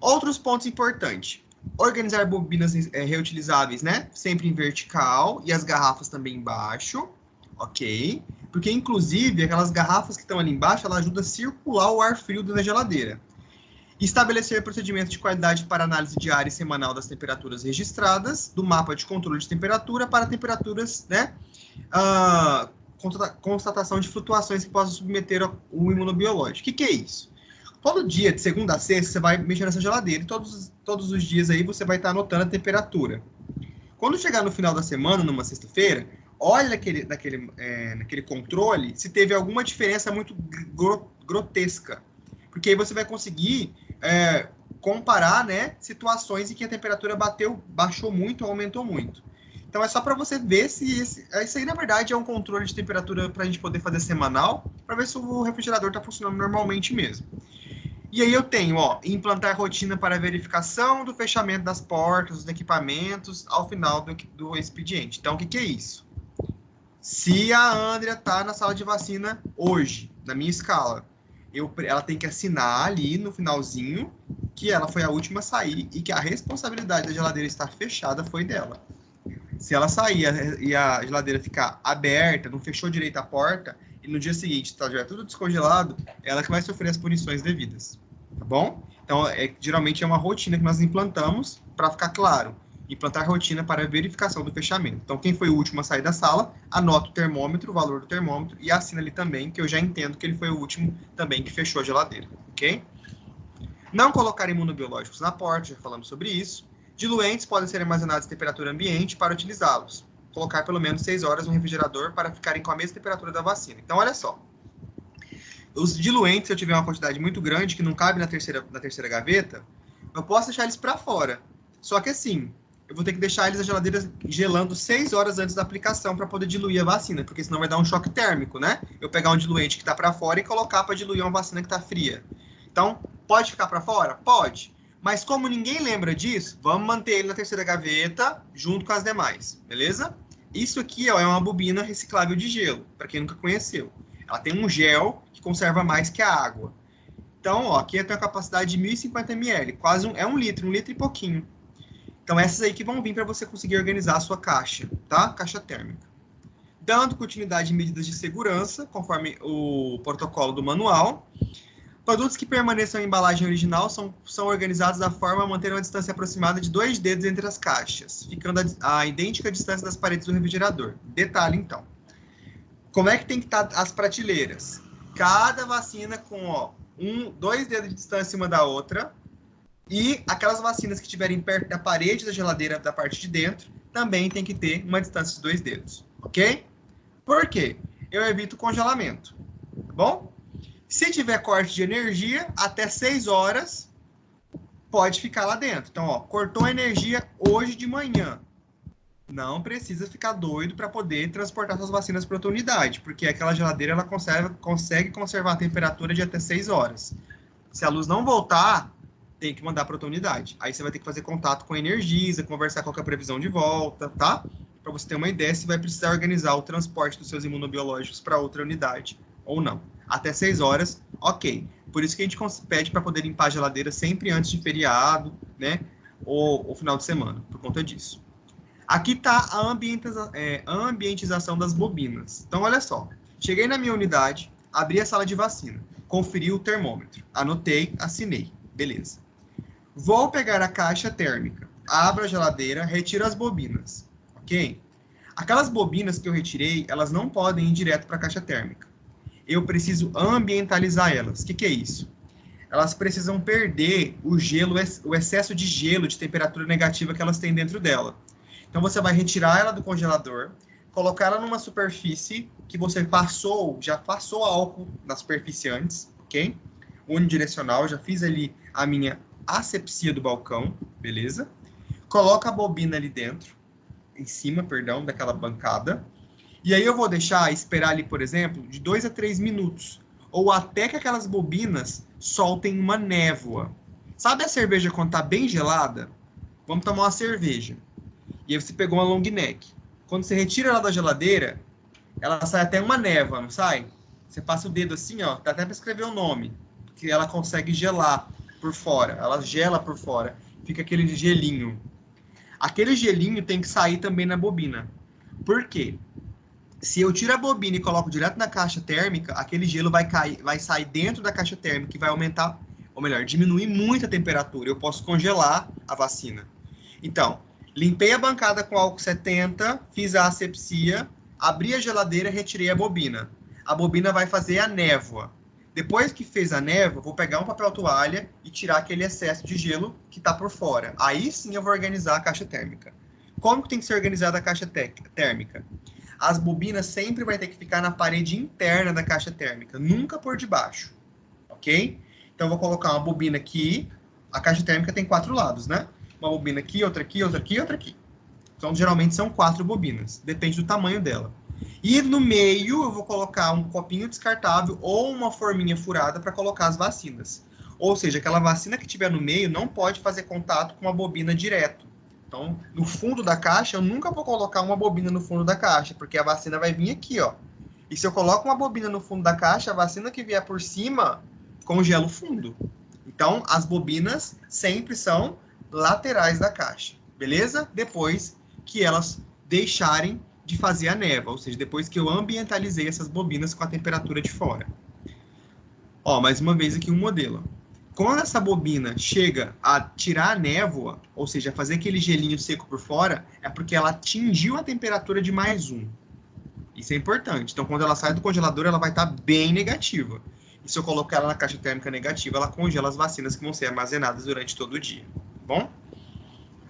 Outros pontos importantes. Organizar bobinas reutilizáveis, né? Sempre em vertical e as garrafas também embaixo, ok? Porque, inclusive, aquelas garrafas que estão ali embaixo, ela ajuda a circular o ar frio da geladeira. Estabelecer procedimentos de qualidade para análise diária e semanal das temperaturas registradas, do mapa de controle de temperatura para temperaturas, né? Constatação de flutuações que possam submeter o imunobiológico. O que é isso? Todo dia, de segunda a sexta, você vai mexer nessa geladeira e todos os dias aí você vai estar anotando a temperatura. Quando chegar no final da semana, numa sexta-feira, olha naquele controle se teve alguma diferença muito grotesca. Porque aí você vai conseguir comparar, né, situações em que a temperatura baixou muito ou aumentou muito. Então, é só para você ver se isso aí, na verdade, é um controle de temperatura para a gente poder fazer semanal, para ver se o refrigerador está funcionando normalmente mesmo. E aí eu tenho, implantar rotina para verificação do fechamento das portas, dos equipamentos, ao final do expediente. Então, o que é isso? Se a Andrea está na sala de vacina hoje, na minha escala, ela tem que assinar ali no finalzinho que ela foi a última a sair e que a responsabilidade da geladeira estar fechada foi dela. Se ela sair e a geladeira ficar aberta, não fechou direito a porta, e no dia seguinte está já tudo descongelado, ela que vai sofrer as punições devidas, tá bom? Então, geralmente é uma rotina que nós implantamos, para ficar claro, implantar rotina para verificação do fechamento. Então, quem foi o último a sair da sala, anota o termômetro, o valor do termômetro, e assina ali também, que eu já entendo que ele foi o último também que fechou a geladeira, ok? Não colocar imunobiológicos na porta, já falamos sobre isso. Diluentes podem ser armazenados em temperatura ambiente para utilizá-los. Colocar pelo menos 6 horas no refrigerador para ficarem com a mesma temperatura da vacina. Então, olha só. Os diluentes, se eu tiver uma quantidade muito grande, que não cabe na terceira gaveta, eu posso deixar eles para fora. Só que assim, eu vou ter que deixar eles na geladeira gelando 6 horas antes da aplicação para poder diluir a vacina, porque senão vai dar um choque térmico, né? Eu pegar um diluente que está para fora e colocar para diluir uma vacina que está fria. Então, pode ficar para fora? Pode. Mas como ninguém lembra disso, vamos manter ele na terceira gaveta junto com as demais, beleza? Isso aqui é uma bobina reciclável de gelo, para quem nunca conheceu. Ela tem um gel que conserva mais que a água. Então, aqui tem uma capacidade de 1.050 ml, quase um litro e pouquinho. Então, essas aí que vão vir para você conseguir organizar a sua caixa, tá? Caixa térmica. dando continuidade em medidas de segurança, conforme o protocolo do manual. Produtos que permaneçam em embalagem original são organizados da forma a manter uma distância aproximada de 2 dedos entre as caixas, ficando a idêntica distância das paredes do refrigerador. Detalhe, então. Como é que tem que estar as prateleiras? Cada vacina com 2 dedos de distância uma da outra. E aquelas vacinas que estiverem perto da parede da geladeira, da parte de dentro, também tem que ter uma distância de 2 dedos. Ok? Por quê? Eu evito congelamento. Tá bom? Se tiver corte de energia, até 6 horas, pode ficar lá dentro. Então, ó, cortou a energia hoje de manhã. Não precisa ficar doido para poder transportar suas vacinas para outra unidade, porque aquela geladeira ela consegue conservar a temperatura de até 6 horas. Se a luz não voltar, tem que mandar para outra unidade. Aí você vai ter que fazer contato com a Energisa, conversar qual que é a previsão de volta, tá? Para você ter uma ideia se vai precisar organizar o transporte dos seus imunobiológicos para outra unidade ou não. Até 6 horas, ok. Por isso que a gente pede para poder limpar a geladeira sempre antes de feriado, né? Ou final de semana, por conta disso. Aqui está a ambientização das bobinas. Então, olha só. Cheguei na minha unidade, abri a sala de vacina, conferi o termômetro, anotei, assinei. Beleza. Vou pegar a caixa térmica, abro a geladeira, retiro as bobinas, ok? Aquelas bobinas que eu retirei, elas não podem ir direto para a caixa térmica. Eu preciso ambientalizar elas. O que é isso? Elas precisam perder o gelo, o excesso de gelo, de temperatura negativa que elas têm dentro dela. Então, você vai retirar ela do congelador, colocar ela numa superfície que você já passou álcool na superfície antes, ok? Unidirecional, já fiz ali a minha asepsia do balcão, beleza? Coloca a bobina ali dentro, em cima, perdão, daquela bancada. E aí eu vou esperar ali, por exemplo, de 2 a 3 minutos, ou até que aquelas bobinas soltem uma névoa. Sabe a cerveja quando tá bem gelada? Vamos tomar uma cerveja. E aí você pegou uma long neck. Quando você retira ela da geladeira, ela sai até uma névoa, não sai? Você passa o dedo assim, ó, dá até para escrever o nome, que ela consegue gelar por fora, ela gela por fora, fica aquele gelinho. Aquele gelinho tem que sair também na bobina. Por quê? Se eu tiro a bobina e coloco direto na caixa térmica, aquele gelo vai sair dentro da caixa térmica e vai aumentar, ou melhor, diminuir muito a temperatura. Eu posso congelar a vacina. Então, limpei a bancada com álcool 70, fiz a asepsia, abri a geladeira e retirei a bobina. A bobina vai fazer a névoa. Depois que fez a névoa, vou pegar um papel toalha e tirar aquele excesso de gelo que está por fora. Aí sim eu vou organizar a caixa térmica. Como que tem que ser organizada a caixa térmica? As bobinas sempre vai ter que ficar na parede interna da caixa térmica, nunca por debaixo, ok? Então eu vou colocar uma bobina aqui, a caixa térmica tem 4 lados, né? Uma bobina aqui, outra aqui, outra aqui, outra aqui. Então geralmente são 4 bobinas, depende do tamanho dela. E no meio eu vou colocar um copinho descartável ou uma forminha furada para colocar as vacinas. Ou seja, aquela vacina que tiver no meio não pode fazer contato com a bobina direto. Então, no fundo da caixa, eu nunca vou colocar uma bobina no fundo da caixa, porque a vacina vai vir aqui, ó. E se eu coloco uma bobina no fundo da caixa, a vacina que vier por cima congela o fundo. Então, as bobinas sempre são laterais da caixa, beleza? Depois que elas deixarem de fazer a névoa, ou seja, depois que eu ambientalizei essas bobinas com a temperatura de fora. Ó, mais uma vez aqui um modelo. Quando essa bobina chega a tirar a névoa, ou seja, fazer aquele gelinho seco por fora, é porque ela atingiu a temperatura de +1. Isso é importante. Então, quando ela sai do congelador, ela vai estar bem negativa. E se eu colocar ela na caixa térmica negativa, ela congela as vacinas que vão ser armazenadas durante todo o dia. Tá bom?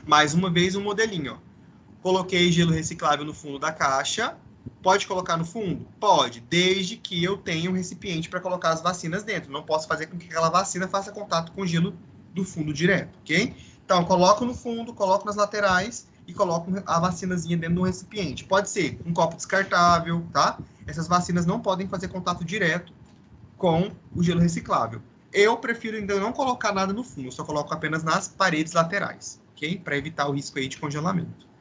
Mais uma vez, um modelinho, ó. Coloquei gelo reciclável no fundo da caixa. Pode colocar no fundo? Pode, desde que eu tenha um recipiente para colocar as vacinas dentro. Não posso fazer com que aquela vacina faça contato com o gelo do fundo direto, ok? Então, eu coloco no fundo, coloco nas laterais e coloco a vacinazinha dentro do recipiente. Pode ser um copo descartável, tá? Essas vacinas não podem fazer contato direto com o gelo reciclável. Eu prefiro ainda não colocar nada no fundo, só coloco apenas nas paredes laterais, ok? Para evitar o risco aí de congelamento.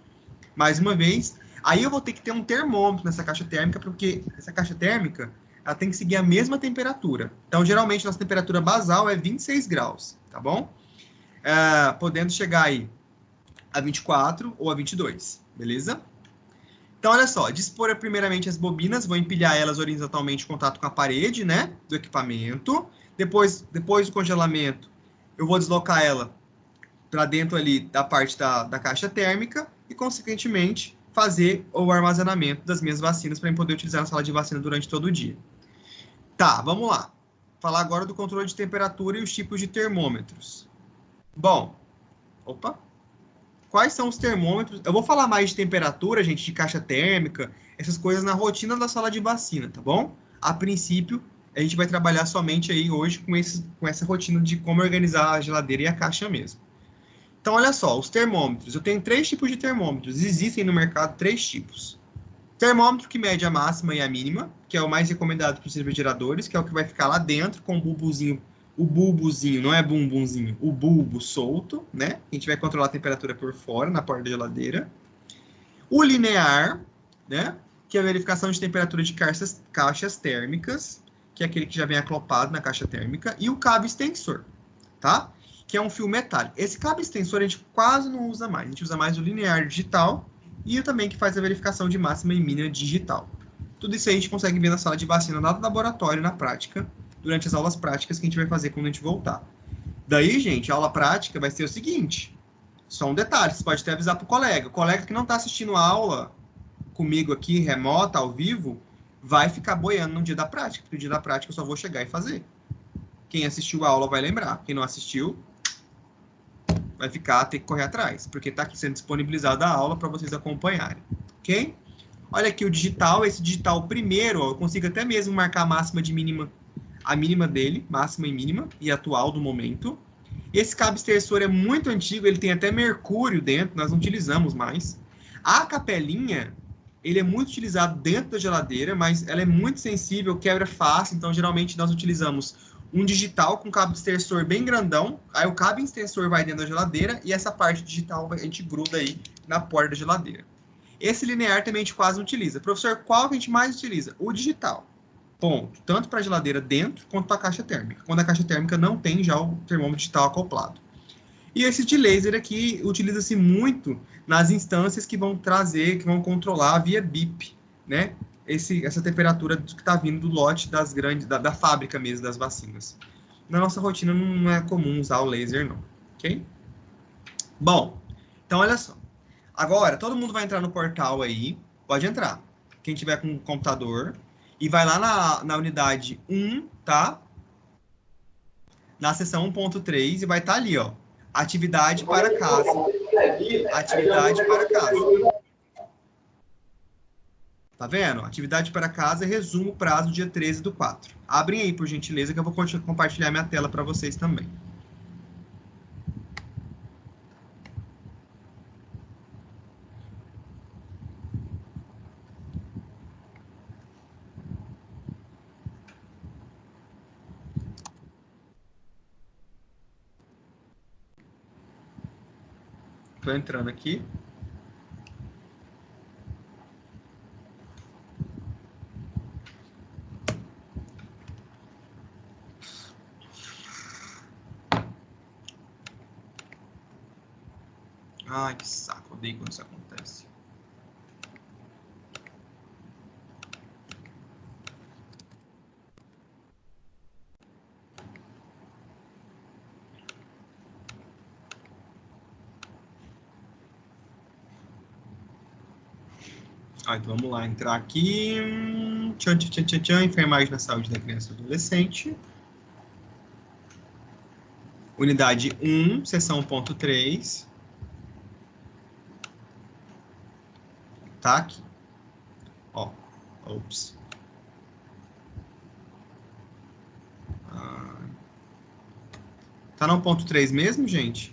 Mais uma vez, aí eu vou ter que ter um termômetro nessa caixa térmica, porque essa caixa térmica ela tem que seguir a mesma temperatura. Então, geralmente, nossa temperatura basal é 26 graus, tá bom? Podendo chegar aí a 24 ou a 22, beleza? Então, olha só, dispor primeiramente as bobinas, vou empilhar elas horizontalmente em contato com a parede, né, do equipamento. Depois do congelamento, eu vou deslocar ela para dentro ali da parte da caixa térmica e, consequentemente, fazer o armazenamento das minhas vacinas para eu poder utilizar na sala de vacina durante todo o dia. Tá, vamos lá. Falar agora do controle de temperatura e os tipos de termômetros. Bom, quais são os termômetros? Eu vou falar mais de temperatura, gente, de caixa térmica, essas coisas na rotina da sala de vacina, tá bom? A princípio, a gente vai trabalhar somente aí hoje com essa rotina de como organizar a geladeira e a caixa mesmo. Então, olha só, os termômetros. Eu tenho 3 tipos de termômetros. Existem no mercado 3 tipos. Termômetro que mede a máxima e a mínima, que é o mais recomendado para os refrigeradores, que é o que vai ficar lá dentro com o bulbozinho. O bulbozinho, não é bumbumzinho, o bulbo solto, né? A gente vai controlar a temperatura por fora, na porta da geladeira. O linear, né? Que é a verificação de temperatura de caixas térmicas, que é aquele que já vem acoplado na caixa térmica. E o cabo extensor, tá? Que é um fio metálico. Esse cabo extensor a gente quase não usa mais. A gente usa mais o linear digital e o também que faz a verificação de máxima e mínima digital. Tudo isso aí a gente consegue ver na sala de vacina, lá no laboratório, na prática, durante as aulas práticas que a gente vai fazer quando a gente voltar. Daí, gente, a aula prática vai ser o seguinte. Só um detalhe, você pode até avisar para o colega que não está assistindo a aula comigo aqui, remota, ao vivo, vai ficar boiando no dia da prática, porque no dia da prática eu só vou chegar e fazer. Quem assistiu a aula vai lembrar, quem não assistiu vai ter que correr atrás, porque está aqui sendo disponibilizada a aula para vocês acompanharem, ok? Olha aqui o digital, esse digital primeiro, ó, eu consigo até mesmo marcar a máxima de mínima, a mínima dele, máxima e mínima, e atual do momento. Esse cabo extensor é muito antigo, ele tem até mercúrio dentro, nós não utilizamos mais. A capelinha, ele é muito utilizado dentro da geladeira, mas ela é muito sensível, quebra fácil, então geralmente nós utilizamos um digital com cabo extensor bem grandão, aí o cabo extensor vai dentro da geladeira e essa parte digital a gente gruda aí na porta da geladeira. Esse linear também a gente quase não utiliza. Professor, qual que a gente mais utiliza? O digital. Ponto. Tanto para a geladeira dentro quanto para a caixa térmica. Quando a caixa térmica não tem já o termômetro digital acoplado. E esse de laser aqui utiliza-se muito nas instâncias que vão trazer, que vão controlar via BIP, né? Essa temperatura que está vindo do lote das grandes, da fábrica mesmo das vacinas. Na nossa rotina não é comum usar o laser, não. Ok? Bom, então olha só. Agora, todo mundo vai entrar no portal aí. Pode entrar. Quem tiver com computador. E vai lá na unidade 1, tá? Na seção 1.3 e vai estar ali, ó. Atividade para casa. Atividade para casa. Tá vendo? Atividade para casa, resumo, prazo, dia 13/4. Abrem aí, por gentileza, que eu vou compartilhar minha tela para vocês também. Estou entrando aqui. Ai, que saco, odeio quando isso acontece. Então vamos lá, entrar aqui. Enfermagem na saúde da criança e adolescente. Unidade 1, seção 1.3. Tá aqui. Ó, ops. Tá no 1.3 mesmo, gente?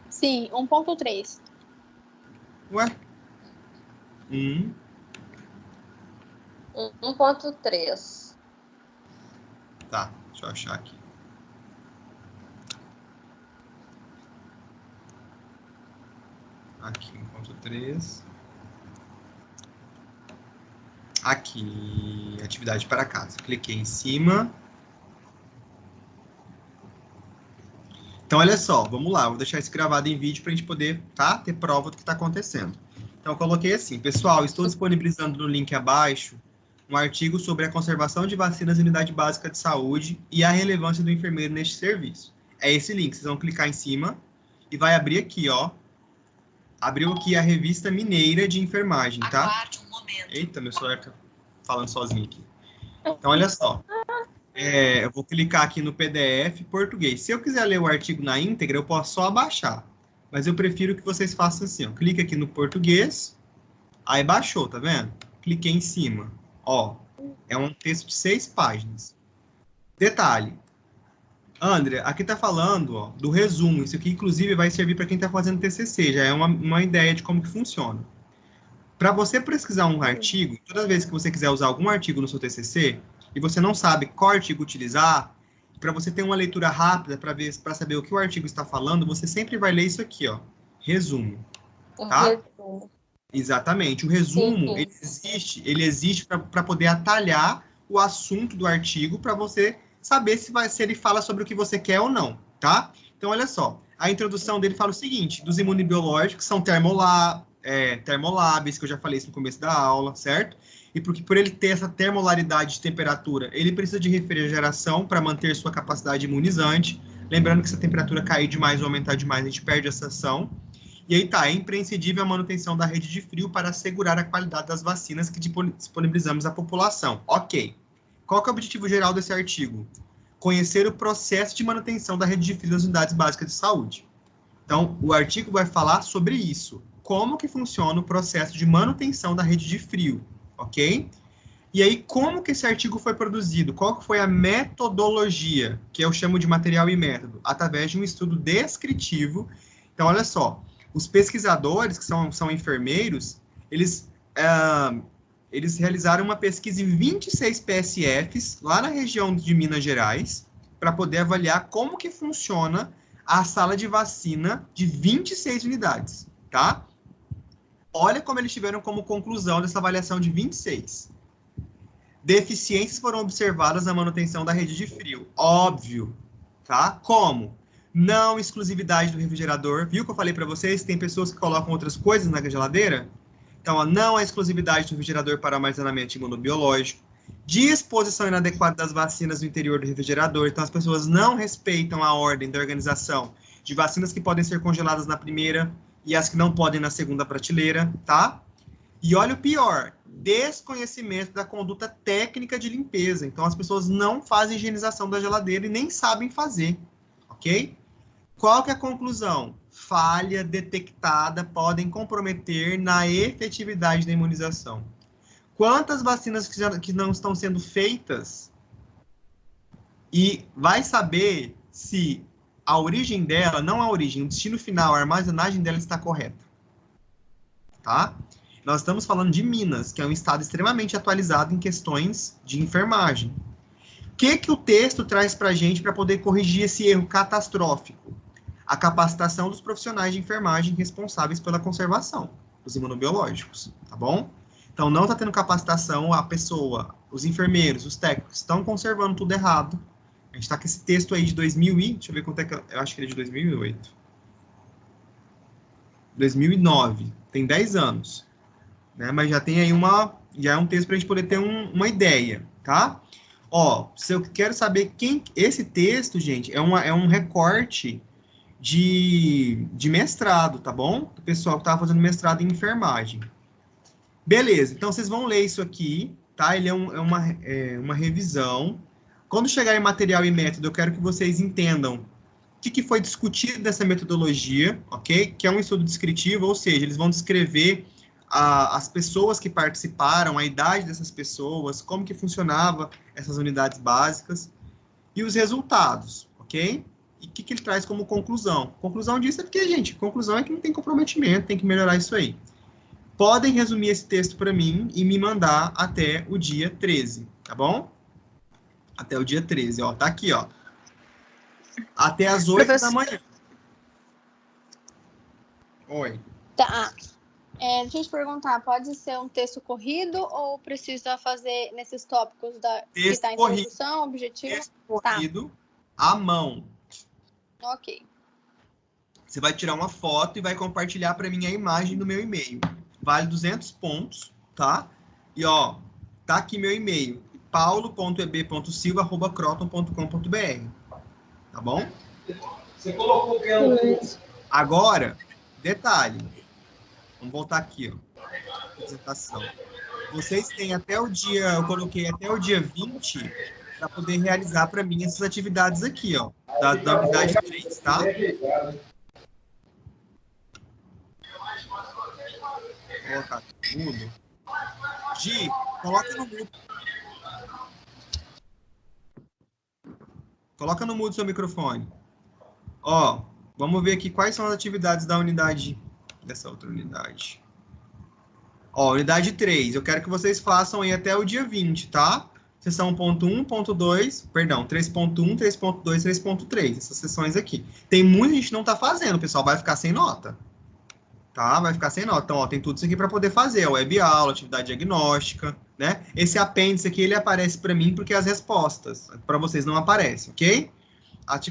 Sim, 1.3. Ué? 1.3. Tá, deixa eu achar aqui. Aqui, 1.3. Aqui, atividade para casa. Cliquei em cima. Então, olha só, vamos lá, vou deixar isso gravado em vídeo para a gente poder, tá, ter prova do que está acontecendo. Então, eu coloquei assim, pessoal, estou disponibilizando no link abaixo um artigo sobre a conservação de vacinas em unidade básica de saúde e a relevância do enfermeiro neste serviço. É esse link, vocês vão clicar em cima e vai abrir aqui, ó. Abriu aqui a Revista Mineira de Enfermagem, tá? Aguarde um momento. Eita, meu celular tá falando sozinho aqui. Então, olha só. Eu vou clicar aqui no PDF português. Se eu quiser ler o artigo na íntegra, eu posso só abaixar. Mas eu prefiro que vocês façam assim, ó. Clica aqui no português, aí baixou, tá vendo? Cliquei em cima. Ó, é um texto de 6 páginas. Detalhe. André, aqui tá falando, ó, do resumo. Isso aqui, inclusive, vai servir para quem tá fazendo TCC. Já é uma ideia de como que funciona. Para você pesquisar um artigo, toda vez que você quiser usar algum artigo no seu TCC, e você não sabe qual artigo utilizar, para você ter uma leitura rápida para saber o que o artigo está falando, você sempre vai ler isso aqui, ó, resumo, tá? Exatamente. O resumo, ele existe para poder atalhar o assunto do artigo para você saber se ele fala sobre o que você quer ou não, tá? Então, olha só, a introdução dele fala o seguinte, dos imunobiológicos, são termoláveis, que eu já falei isso no começo da aula, certo? E porque por ele ter essa termolaridade de temperatura, ele precisa de refrigeração para manter sua capacidade imunizante. Lembrando que se a temperatura cair demais ou aumentar demais, a gente perde essa ação. E aí tá, é imprescindível a manutenção da rede de frio para assegurar a qualidade das vacinas que disponibilizamos à população. Ok. Qual que é o objetivo geral desse artigo? Conhecer o processo de manutenção da rede de frio das unidades básicas de saúde. Então, o artigo vai falar sobre isso. Como que funciona o processo de manutenção da rede de frio, ok? E aí, como que esse artigo foi produzido? Qual que foi a metodologia, que eu chamo de material e método? Através de um estudo descritivo. Então, olha só, os pesquisadores, que são enfermeiros, eles realizaram uma pesquisa em 26 PSFs, lá na região de Minas Gerais, para poder avaliar como que funciona a sala de vacina de 26 unidades, tá? Olha como eles tiveram como conclusão dessa avaliação de 26. Deficiências foram observadas na manutenção da rede de frio. Óbvio, tá? Como? Não exclusividade do refrigerador. Viu que eu falei para vocês? Tem pessoas que colocam outras coisas na geladeira? Então, ó, não há exclusividade do refrigerador para armazenamento imunobiológico. Disposição inadequada das vacinas no interior do refrigerador. Então, as pessoas não respeitam a ordem da organização de vacinas que podem ser congeladas na primeira e as que não podem na segunda prateleira, tá? E olha o pior, desconhecimento da conduta técnica de limpeza. Então, as pessoas não fazem higienização da geladeira e nem sabem fazer, ok? Qual que é a conclusão? Falha detectada podem comprometer na efetividade da imunização. Quantas vacinas que não estão sendo feitas e vai saber se a origem dela, não a origem, o destino final, a armazenagem dela está correta. Tá? Nós estamos falando de Minas, que é um estado extremamente atualizado em questões de enfermagem. O que o texto traz para a gente para poder corrigir esse erro catastrófico? A capacitação dos profissionais de enfermagem responsáveis pela conservação dos imunobiológicos, tá bom? Então, não está tendo capacitação, a pessoa, os enfermeiros, os técnicos, estão conservando tudo errado. A gente está com esse texto aí de 2000 e... Deixa eu ver quanto é que... Eu acho que ele é de 2008. 2009. Tem 10 anos. Né? Mas já tem aí já é um texto para a gente poder ter uma ideia, tá? Ó, se eu quero saber quem... Esse texto, gente, é um recorte de mestrado, tá bom? Do pessoal que estava fazendo mestrado em enfermagem. Beleza, então vocês vão ler isso aqui, tá? Ele é uma revisão. Quando chegar em material e método, eu quero que vocês entendam o que foi discutido dessa metodologia, ok? Que é um estudo descritivo, ou seja, eles vão descrever as pessoas que participaram, a idade dessas pessoas, como que funcionava essas unidades básicas e os resultados, ok? E o que ele traz como conclusão? Conclusão disso é porque, gente, conclusão é que não tem comprometimento, tem que melhorar isso aí. Podem resumir esse texto para mim e me mandar até o dia 13, tá bom? Até o dia 13, ó. Tá aqui, ó. Até as 8 da manhã. Oi. Tá. Deixa eu te perguntar, pode ser um texto corrido ou precisa fazer nesses tópicos que está a introdução, objetivo? Texto corrido, à mão. Ok. Você vai tirar uma foto e vai compartilhar para mim a imagem do meu e-mail. Vale 200 pontos, tá? E, ó, tá aqui meu e-mail, paulo.eb.silva@croton.com.br. Tá bom? Você colocou o que é Agora, detalhe. Vamos voltar aqui, ó. Apresentação. Vocês têm até o dia, eu coloquei até o dia 20 para poder realizar para mim essas atividades aqui, ó. Da unidade 3, tá? Vou colocar mudo. Gi, coloca no mudo. Coloca no mudo seu microfone. Ó, vamos ver aqui quais são as atividades da unidade, dessa outra unidade. Ó, unidade 3, eu quero que vocês façam aí até o dia 20, tá? Sessão 1.1, 1.2, perdão, 3.1, 3.2, 3.3, essas sessões aqui. Tem muita gente que não tá fazendo, pessoal, vai ficar sem nota. Tá? Vai ficar sem nota. Então, ó, tem tudo isso aqui para poder fazer. Web aula, atividade diagnóstica, né? Esse apêndice aqui, ele aparece para mim porque as respostas para vocês não aparecem, ok?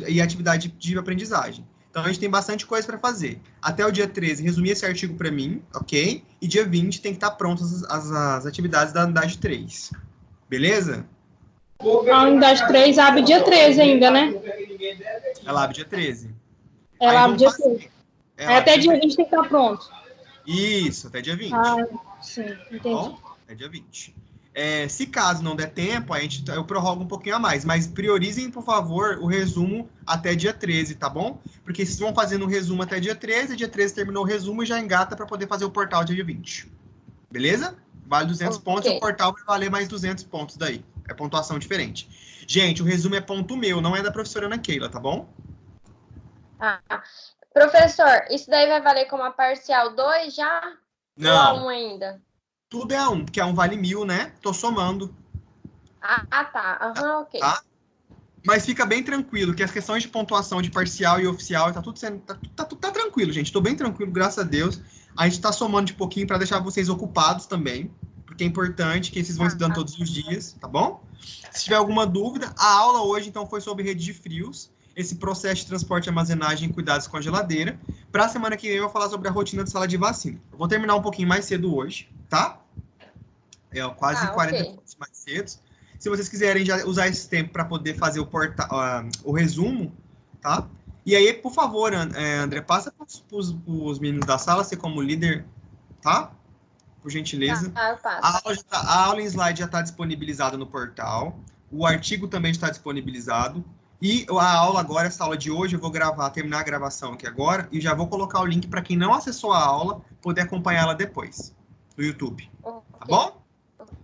E atividade de aprendizagem. Então, a gente tem bastante coisa para fazer. Até o dia 13, resumir esse artigo para mim, ok? E dia 20 tem que estar prontas as atividades da unidade 3. Beleza? A unidade 3 abre dia 13 ainda, né? Ela abre dia 13. Ela abre dia 13. Até dia 20 tem que estar pronto. Isso, até dia 20. Ah, sim, entendi. Bom, até dia 20. Se caso não der tempo, eu prorrogo um pouquinho a mais, mas priorizem, por favor, o resumo até dia 13, tá bom? Porque vocês vão fazendo o resumo até dia 13 terminou o resumo e já engata para poder fazer o portal dia 20. Beleza? Vale 200 pontos e o portal vai valer mais 200 pontos daí. É pontuação diferente. Gente, o resumo é ponto meu, não é da professora Ana Keila, tá bom? Ah, professor, isso daí vai valer como a parcial 2 já? Não. Ou a 1 ainda? Tudo é a 1, porque a 1 vale 1000, né? Tô somando. Ah, tá. Aham, ok. Tá? Mas fica bem tranquilo, que as questões de pontuação de parcial e oficial, tá tudo sendo. Tá tranquilo, gente. Tô bem tranquilo, graças a Deus. A gente tá somando de pouquinho para deixar vocês ocupados também. Porque é importante que vocês vão estudando todos os dias, tá bom? Se tiver alguma dúvida, a aula hoje, então, foi sobre rede de frios. Esse processo de transporte, armazenagem e cuidados com a geladeira. Para a semana que vem, eu vou falar sobre a rotina de sala de vacina. Eu vou terminar um pouquinho mais cedo hoje, tá? Quase 40 minutos mais cedo. Se vocês quiserem já usar esse tempo para poder fazer o resumo, tá? E aí, por favor, André, passa para os meninos da sala, você como líder, tá? Por gentileza. Eu passo. A aula em slide já está disponibilizada no portal. O artigo também está disponibilizado. E a aula agora, essa aula de hoje, eu vou terminar a gravação aqui agora e já vou colocar o link para quem não acessou a aula poder acompanhar ela depois no YouTube. Tá bom?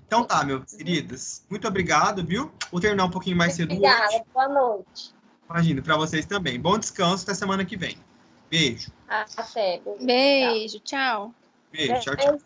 Então tá, meus queridos. Muito obrigado, viu? Vou terminar um pouquinho mais cedo hoje. Obrigada, boa noite. Imagina, para vocês também. Bom descanso, até semana que vem. Beijo. Até. Beijo, tchau. Beijo, tchau, tchau.